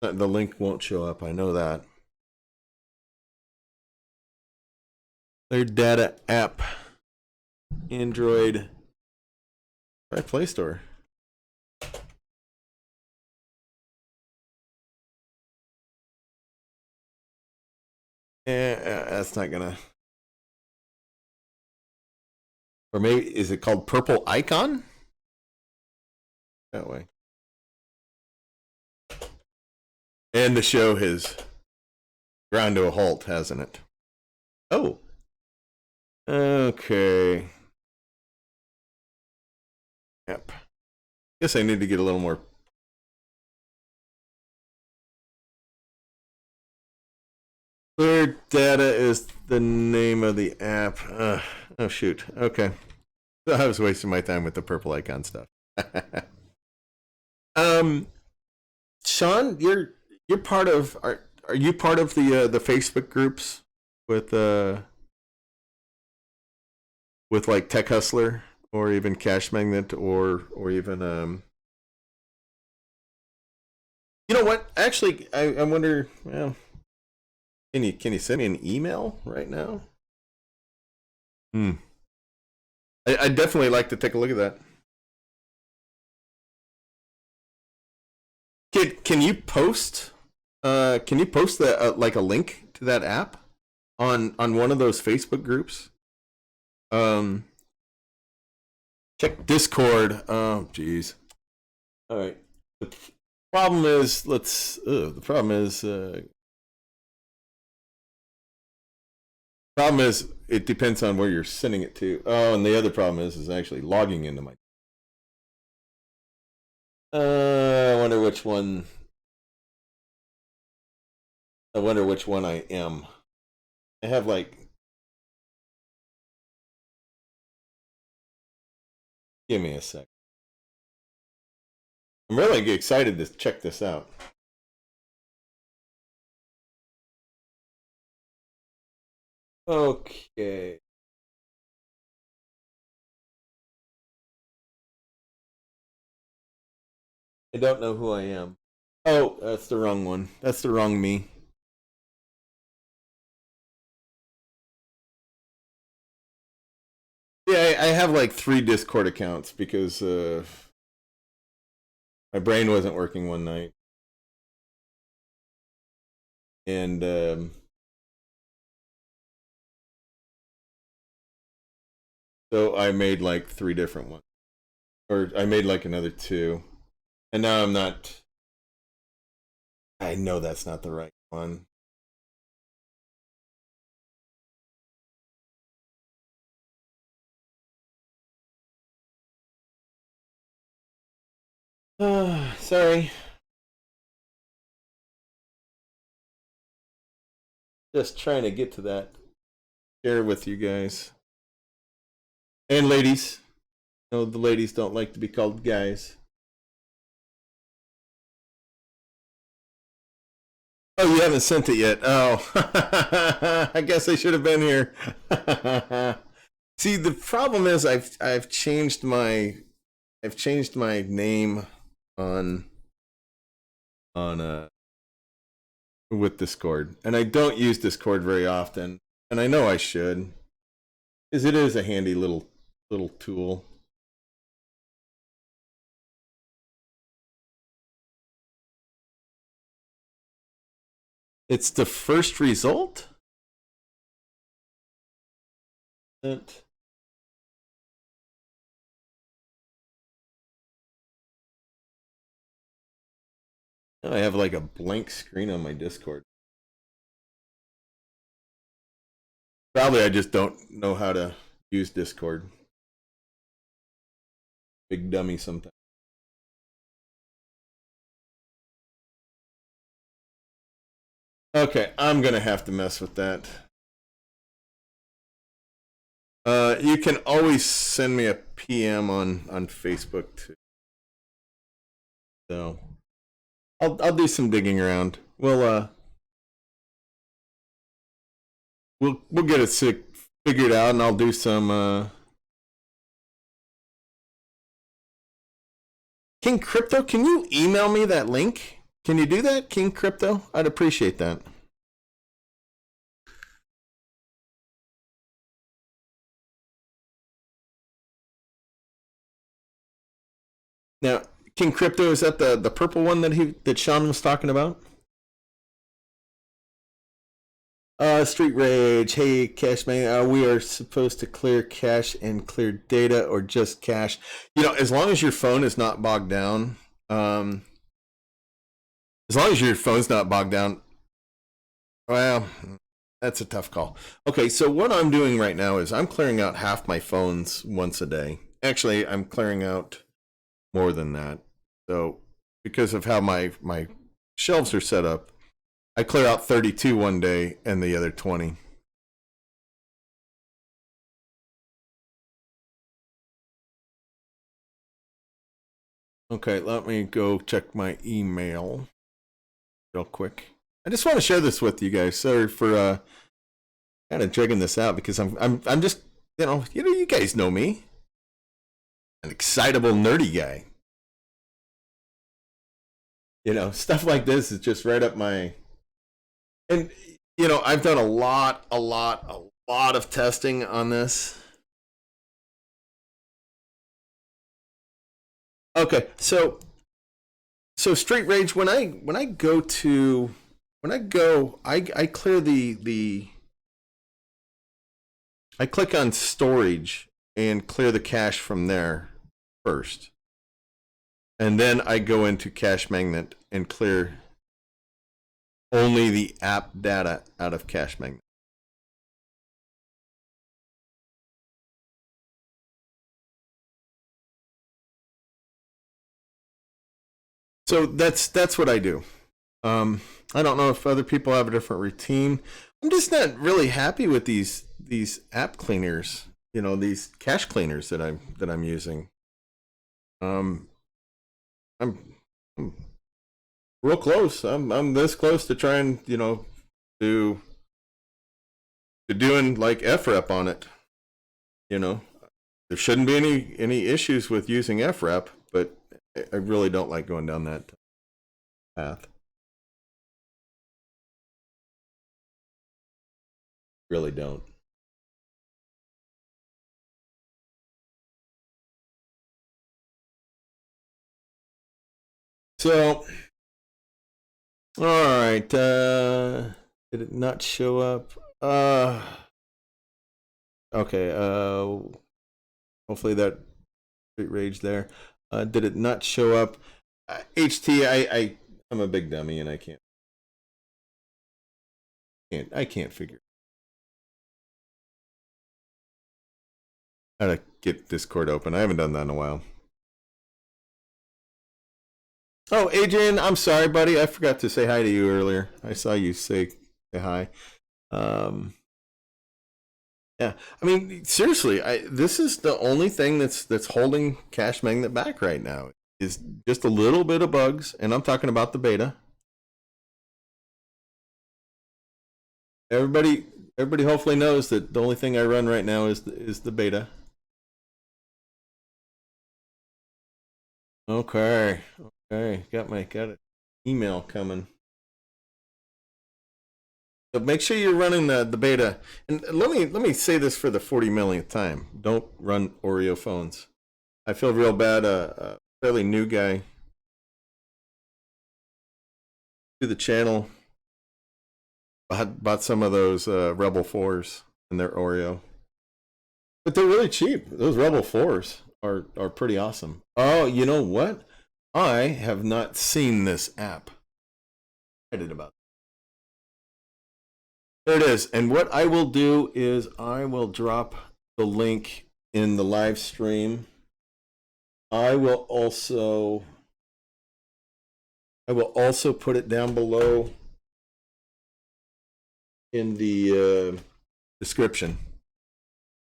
The link won't show up. I know that. Clear data app, Android. Try Play Store. Yeah, that's not gonna. Or maybe is it called Purple Icon? That way. And the show has ground to a halt, hasn't it? Oh. Okay. Yep. Guess I need to get a little more. Clear Data is the name of the app. Oh shoot. Okay. So I was wasting my time with the purple icon stuff. Sean, you're part of are you part of the Facebook groups with like Tech Hustler or even Cashmagnet or even you know what? Actually, I wonder. Well, can you send me an email right now? I'd definitely like to take a look at that. Can you post? Can you post like a link to that app on one of those Facebook groups? Check Discord. Oh, geez. All right. The problem is, it depends on where you're sending it to. Oh, and the other problem is actually logging into my. I wonder which one. I wonder which one I am. I have like. Give me a sec. I'm really excited to check this out. Okay. I don't know who I am. Oh, that's the wrong one. That's the wrong me. Yeah, I have like 3 Discord accounts because my brain wasn't working one night. And so I made like 3 different ones. Or I made like another 2. And now I'm not. I know that's not the right one. Sorry. Just trying to get to that. Share with you guys. And ladies. No, the ladies don't like to be called guys. Oh, you haven't sent it yet. Oh, I guess I should have been here. See, the problem is I've changed my name on with Discord, and I don't use Discord very often, and I know I should, because it is a handy little tool. It's the first result. I have like a blank screen on my Discord. Probably I just don't know how to use Discord. Big dummy sometimes. Okay, I'm gonna have to mess with that. You can always send me a PM on Facebook too. So I'll do some digging around. We'll get it figured out, and I'll do some. King Crypto, can you email me that link? Can you do that, King Crypto? I'd appreciate that. Now, King Crypto, is that the purple one that Sean was talking about? Street Rage. Hey, Cashmagnet. We are supposed to clear cache and clear data, or just cache. You know, as long as your phone is not bogged down. As long as your phone's not bogged down. Well, that's a tough call. Okay, so what I'm doing right now is I'm clearing out half my phones once a day. Actually, I'm clearing out more than that. So because of how my shelves are set up, I clear out 32 one day and the other 20. Okay, let me go check my email real quick. I just want to share this with you guys. Sorry for kind of dragging this out because I'm just you guys know me, an excitable nerdy guy. Stuff like this is just right up my. And I've done a lot of testing on this. Okay, so Street Rage, when I clear the I click on storage and clear the cache from there first. And then I go into Cashmagnet and clear only the app data out of Cashmagnet. So that's what I do. I don't know if other people have a different routine. I'm just not really happy with these app cleaners. These cache cleaners that I'm using. I'm real close. I'm this close to trying, to doing like FREP on it. There shouldn't be any issues with using FREP, but I really don't like going down that path. Really don't. So, all right. Did it not show up? Okay. Hopefully that Street Rage there. Did it not show up? HT, I'm a big dummy and I can't figure how to get Discord open. I haven't done that in a while. Oh, Adrian, I'm sorry, buddy. I forgot to say hi to you earlier. I saw you say hi. Yeah, I mean, seriously, this is the only thing that's holding Cashmagnet back right now. Is just a little bit of bugs, and I'm talking about the beta. Everybody hopefully knows that the only thing I run right now is the beta. Okay, got an email coming. So make sure you're running the beta. And let me say this for the 40 millionth time: don't run Oreo phones. I feel real bad. A fairly new guy to the channel bought some of those Rebel 4s and they're Oreo, but they're really cheap. Those Rebel 4s are pretty awesome. Oh, you know what? I have not seen this app. I did about. There it is. And what I will do is I will drop the link in the live stream. I will also put it down below in the description.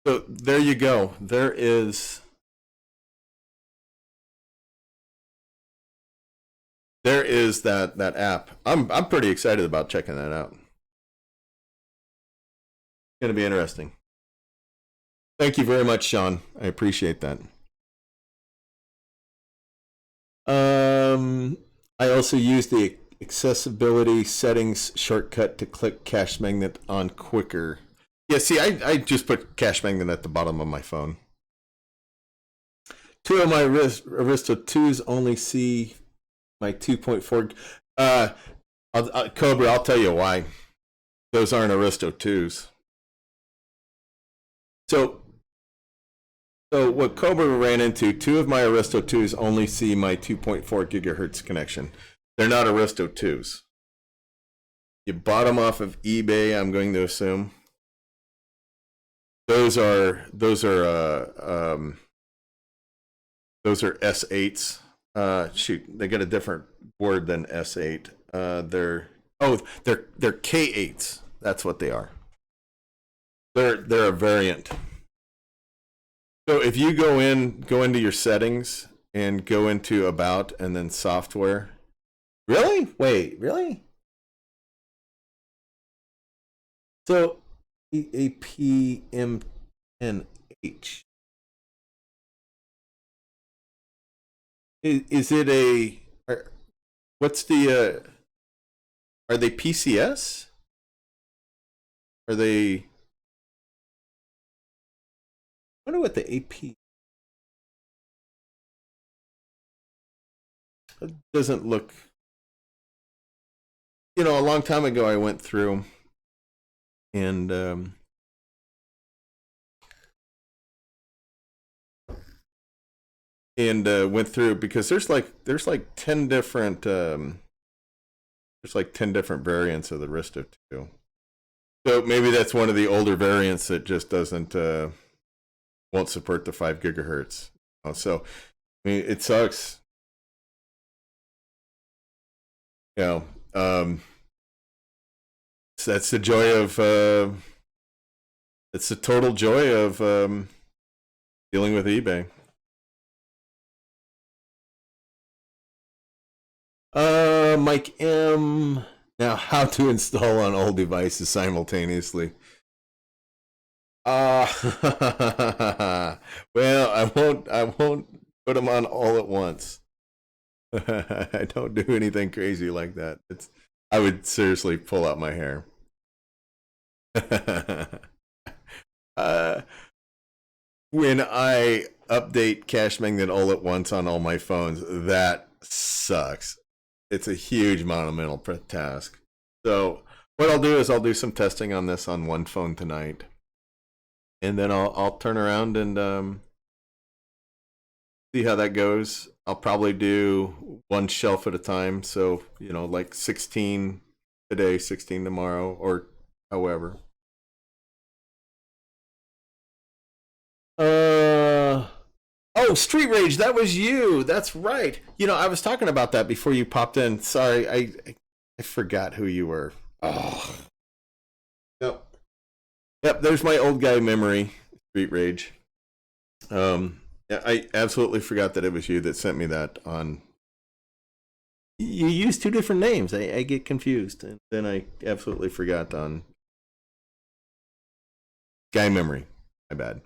So there you go. There is that app. I'm pretty excited about checking that out. It's going to be interesting. Thank you very much, Sean. I appreciate that. I also use the accessibility settings shortcut to click Cashmagnet on quicker. Yeah, see, I just put Cashmagnet at the bottom of my phone. Two of my Aristo 2s only see my 2.4. Cobra, I'll tell you why. Those aren't Aristo 2s. So what Cobra ran into, two of my Aristo 2s only see my 2.4 gigahertz connection. They're not Aristo 2s. You bought them off of eBay, I'm going to assume. Those are S8s. Shoot, they get a different word than S8. They're Oh, they're K8s. That's what they are. They're a variant. So if you go into your settings and go into about and then software. Really? Wait, really? So APMNH. Is it a what's the are they PCS? Are they I wonder what the AP it doesn't look. You know, a long time ago I went through and went through because there's like 10 different there's like 10 different variants of the Risto 2. So maybe that's one of the older variants that just doesn't won't support the 5 gigahertz. So I mean it sucks. You know, so that's the joy of it's the total joy of dealing with eBay. Mike M. Now, how to install on all devices simultaneously? Well, I won't put them on all at once. I don't do anything crazy like that. I would seriously pull out my hair. When I update Cashmagnet all at once on all my phones, that sucks. It's a huge monumental task. So what I'll do is I'll do some testing on this on one phone tonight, and then I'll turn around and see how that goes. I'll probably do one shelf at a time. So you know, like 16 today, 16 tomorrow, or however. Oh, Street Rage, that was you. That's right. You know, I was talking about that before you popped in. Sorry, I forgot who you were. Oh. Yep. Yep, there's my old guy memory, Street Rage. Yeah, I absolutely forgot that it was you that sent me that on. You use two different names. I get confused. And then I absolutely forgot on guy memory. My bad.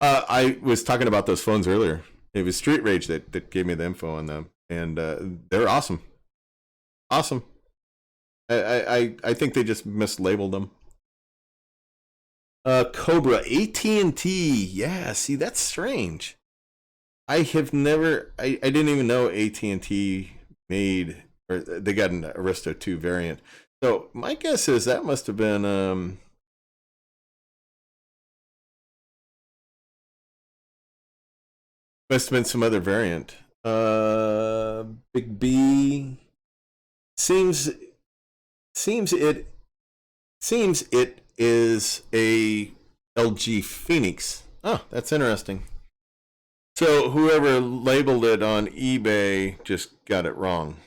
I was talking about those phones earlier. It was Street Rage that gave me the info on them, and they're awesome. Awesome. I think they just mislabeled them. Cobra AT&T. Yeah, see that's strange. I have never. I didn't even know AT&T made or they got an Aristo 2 variant. So my guess is that must have been some other variant. Big B seems it is a LG Phoenix. Oh, that's interesting. So whoever labeled it on eBay just got it wrong.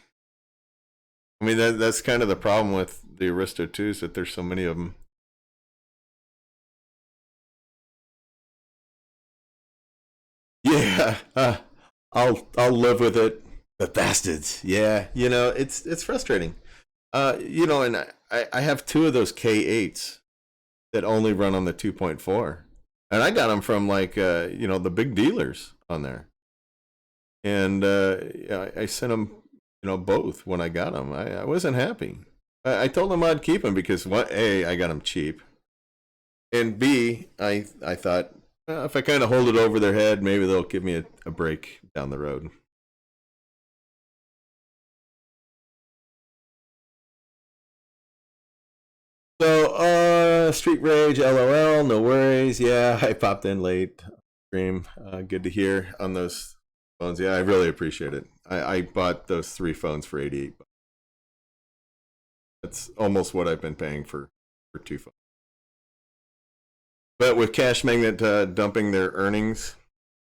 I mean that's kind of the problem with the Aristo 2s that there's so many of them. Yeah, I'll live with it. The bastards. Yeah, you know it's frustrating. You know, and I have two of those K8s that only run on the 2.4, and I got them from like you know the big dealers on there, and yeah, I sent them you know both when I got them. I wasn't happy. I told them I'd keep them because what A I got them cheap, and B I thought if I kind of hold it over their head, maybe they'll give me a break down the road. So, Street Rage, LOL, no worries. Yeah, I popped in late. Stream, good to hear on those phones. Yeah, I really appreciate it. I bought those 3 phones for 88. That's almost what I've been paying for 2 phones. But with Cashmagnet dumping their earnings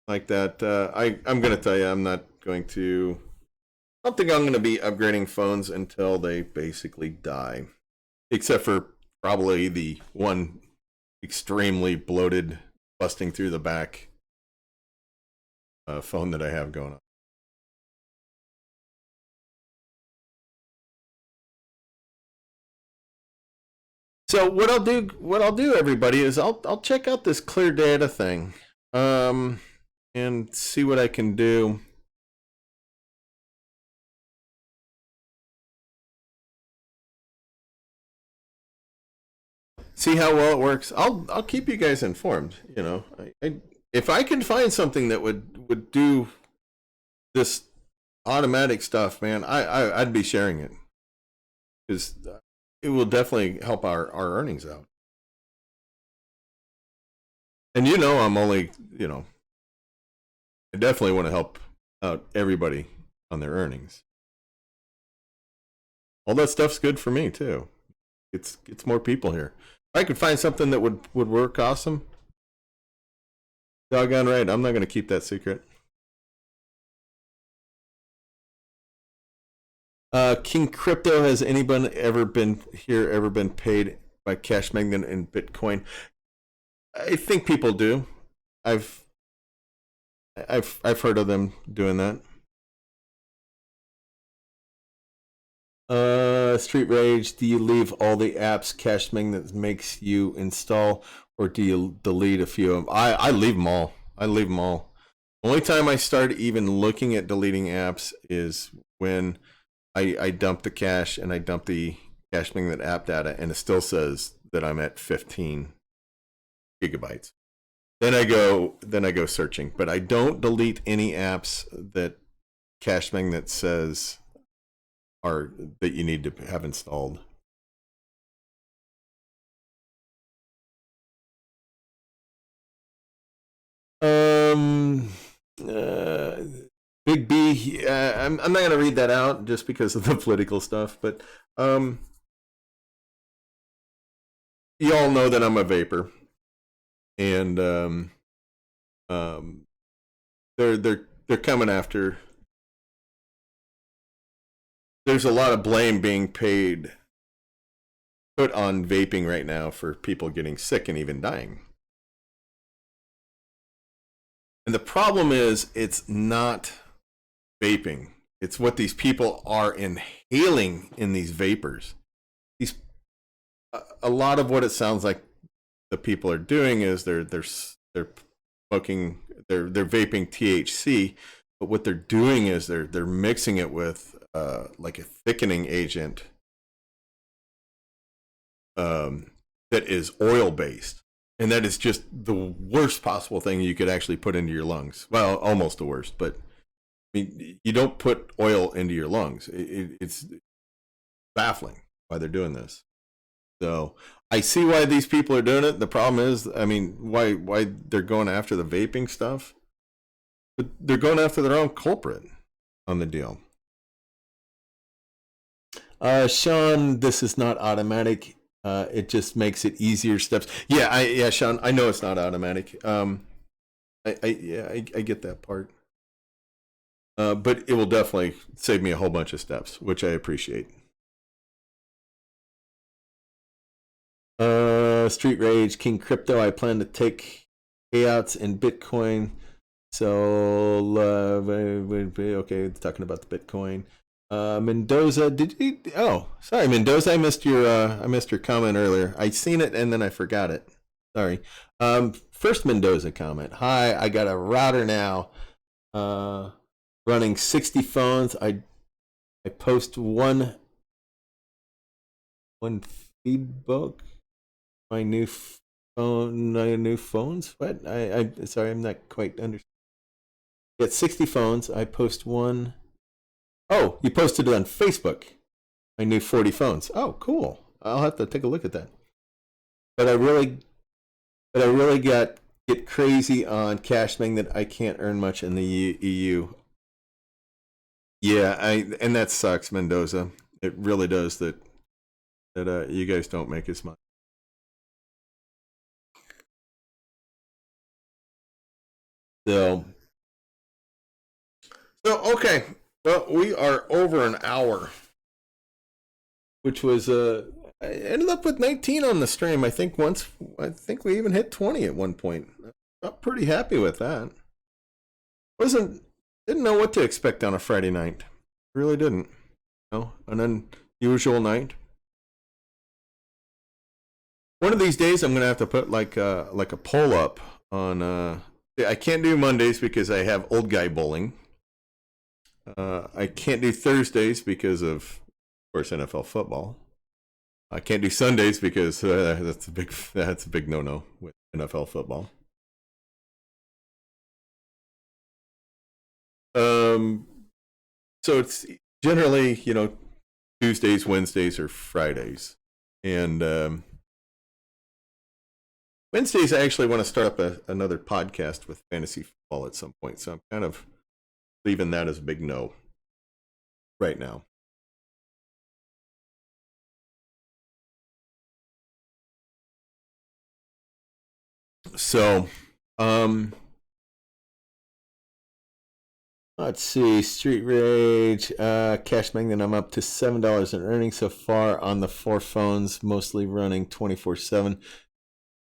like that, I'm going to tell you, I'm not going to I don't think I'm going to be upgrading phones until they basically die, except for probably the one extremely bloated, busting through the back phone that I have going on. So what I'll do, everybody, is I'll check out this clear data thing, and see what I can do. See how well it works. I'll keep you guys informed. You know, if I can find something that would do this automatic stuff, man, I'd be sharing it, because it will definitely help our earnings out. And you know, I'm only, you know, I definitely want to help out everybody on their earnings. All that stuff's good for me too. It's more people here. If I could find something that would work awesome, doggone right, I'm not going to keep that secret. King Crypto, has anyone ever been paid by Cashmagnet in Bitcoin? I think people do. I've heard of them doing that. Street Rage, do you leave all the apps Cashmagnet makes you install, or do you delete a few of them? I leave them all. I leave them all. Only time I start even looking at deleting apps is when I dump the cache and I dump the Cashmagnet app data, and it still says that I'm at 15 gigabytes. Then I go searching, but I don't delete any apps that Cashmagnet says are that you need to have installed. Big B, I'm not going to read that out just because of the political stuff, but you all know that I'm a vapor, and they're coming after. There's a lot of blame being put on vaping right now for people getting sick and even dying. And the problem is, it's not vaping. It's what these people are inhaling in these vapors. A lot of what it sounds like the people are doing is they're smoking, they're vaping THC, but what they're doing is they're mixing it with like a thickening agent that is oil based. And that is just the worst possible thing you could actually put into your lungs. Well, almost the worst, but I mean, you don't put oil into your lungs. It's baffling why they're doing this. So I see why these people are doing it. The problem is, I mean, why they're going after the vaping stuff, but they're going after their own culprit on the deal. Sean, this is not automatic. It just makes it easier steps. Yeah, Sean, I know it's not automatic. I get that part. But it will definitely save me a whole bunch of steps, which I appreciate. Street Rage, King Crypto, I plan to take payouts in Bitcoin. So, okay, talking about the Bitcoin. Mendoza, did you? Oh, sorry, Mendoza. I missed your comment earlier. I seen it and then I forgot it. Sorry. First Mendoza comment. Hi, I got a router now. Running 60 phones. I post one feed book. My new phones. What? I sorry, I'm not quite understanding. Get 60 phones. I post one. Oh, you posted it on Facebook. My new 40 phones. Oh, cool. I'll have to take a look at that. But I really get crazy on Cashmagnet. I can't earn much in the EU. Yeah, and that sucks, Mendoza. It really does that you guys don't make as much. So okay. Well, we are over an hour, which was I ended up with 19 on the stream. I think we even hit 20 at one point. I'm pretty happy with that. Didn't know what to expect on a Friday night. Really didn't. You know, an unusual night. One of these days, I'm gonna have to put like a poll up on. I can't do Mondays because I have old guy bowling. I can't do Thursdays because of course, NFL football. I can't do Sundays because that's a big no-no with NFL football. So it's generally, you know, Tuesdays, Wednesdays, or Fridays. And Wednesdays, I actually want to start up another podcast with fantasy football at some point. So I'm kind of leaving that as a big no right now. So, let's see. Street Rage, Cashmagnet. I'm up to $7 in earnings so far on the 4 phones, mostly running 24/7.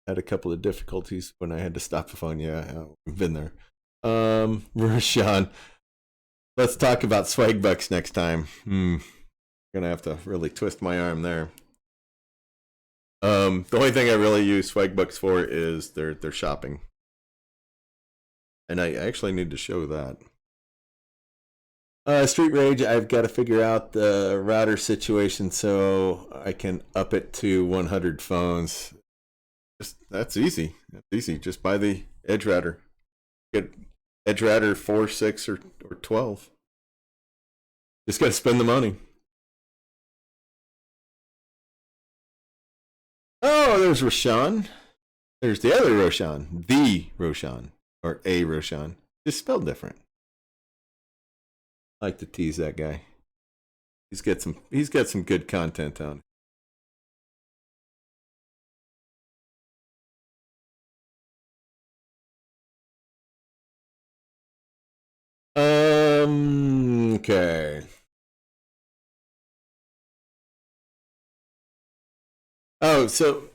Had a couple of difficulties when I had to stop the phone. Yeah, I've been there. Rashawn, let's talk about Swagbucks next time. Gonna have to really twist my arm there. The only thing I really use Swagbucks for is their shopping, and I actually need to show that. Street Rage, I've got to figure out the router situation so I can up it to 100 phones. That's easy. That's easy. Just buy the Edge router. Get Edge router 4, 6, or 12. Just got to spend the money. Oh, there's Roshan. There's the other Roshan. The Roshan. Or a Roshan. Just spelled different. I like to tease that guy. He's got some good content on. Okay. Oh, so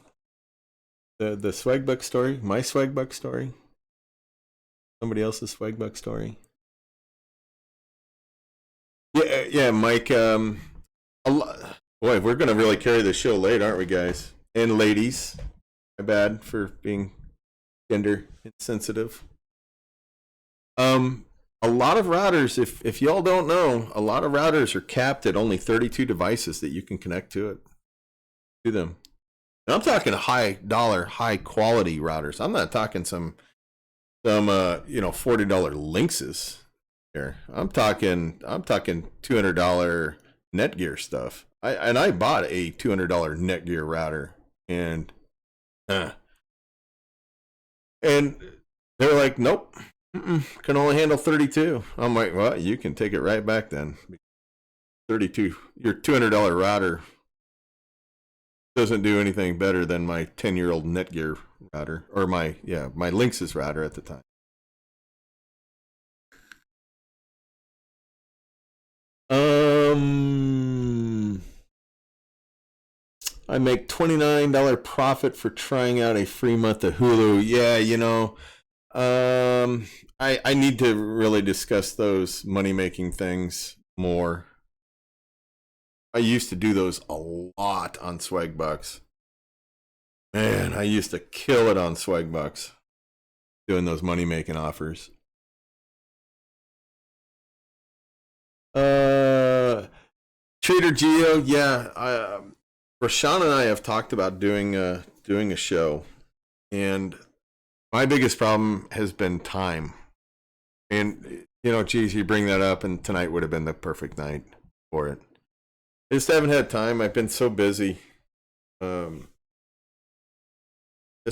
the Swagbuck story, my Swagbuck story, somebody else's Swagbuck story. Yeah, Mike. Boy, we're gonna really carry the show late, aren't we, guys and ladies? My bad for being gender insensitive. A lot of routers, if y'all don't know, a lot of routers are capped at only 32 devices that you can connect to them. And I'm talking high dollar, high quality routers. I'm not talking some $40 Lynxes here. I'm talking $200 Netgear stuff. I bought a $200 Netgear router, and they're like, nope. Can only handle 32. I'm like, well, you can take it right back then. 32. Your $200 router doesn't do anything better than my 10-year-old Netgear router, or my Lynx's router at the time. I make $29 profit for trying out a free month of Hulu. Yeah, I need to really discuss those money-making things more. I used to do those a lot on Swagbucks. Man, I used to kill it on Swagbucks doing those money-making offers. Trader Geo, yeah. Rashawn and I have talked about doing a show, and my biggest problem has been time. And, geez, you bring that up, and tonight would have been the perfect night for it. I just haven't had time. I've been so busy. Just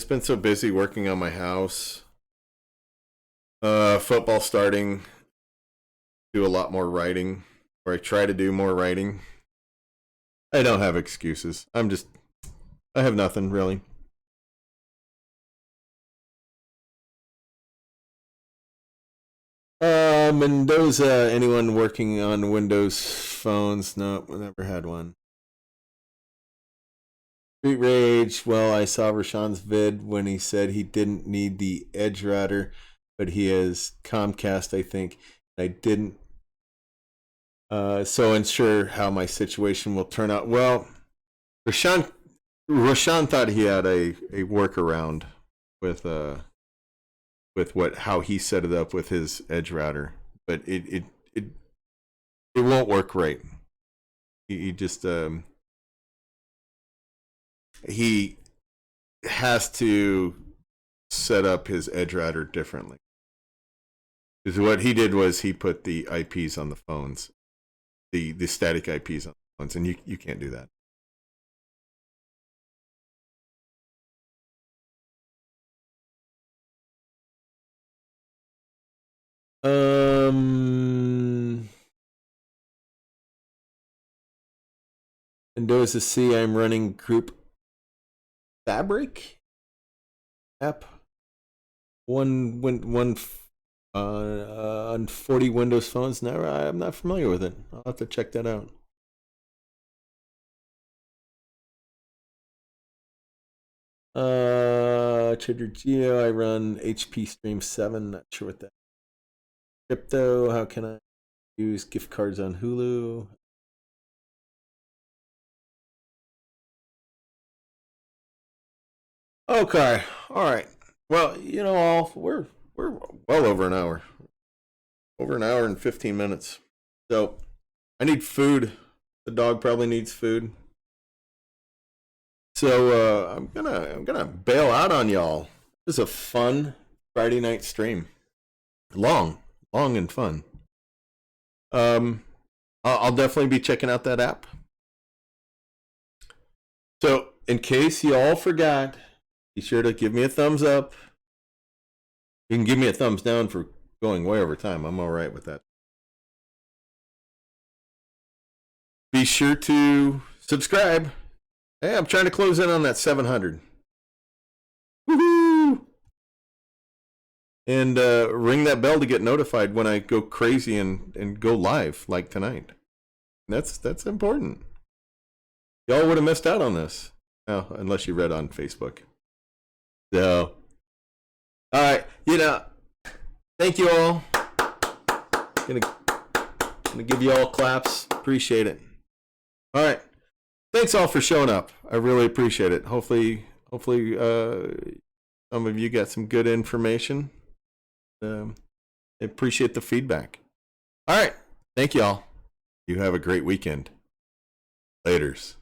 been so busy working on my house. Football starting. Do a lot more writing, or I try to do more writing. I don't have excuses. I have nothing really. Mendoza, anyone working on Windows phones? No, never had one. Street Rage, well, I saw Rashawn's vid when he said he didn't need the Edge router, but he has Comcast, I think. I didn't. So unsure how my situation will turn out. Well, Rashawn thought he had a workaround with how he set it up with his Edge router, but it won't work right. He just he has to set up his Edge router differently. Because what he did was he put the IPs on the phones, the static IPs on the phones, and you can't do that. Windows to see I'm running group Fabric app on 40 Windows phones. Now I'm not familiar with it. I'll have to check that out. Trader Geo, I run HP Stream 7. Not sure what that is. Crypto, how can I use gift cards on Hulu? Okay, all right. Well, you know, we're well over an hour, and 15 minutes. So I need food. The dog probably needs food. So I'm gonna bail out on y'all. This is a fun Friday night stream. Long and fun. I'll definitely be checking out that app. So in case you all forgot, be sure to give me a thumbs up. You can give me a thumbs down for going way over time. I'm all right with that. Be sure to subscribe. Hey, I'm trying to close in on that 700. Woohoo! And ring that bell to get notified when I go crazy and go live like tonight. That's important. Y'all would have missed out on this. Oh, unless you read on Facebook. So, all right, thank you all. Gonna give you all claps. Appreciate it. All right, thanks all for showing up. I really appreciate it. Hopefully, some of you got some good information. I appreciate the feedback. All right, thank you all. You have a great weekend. Laters.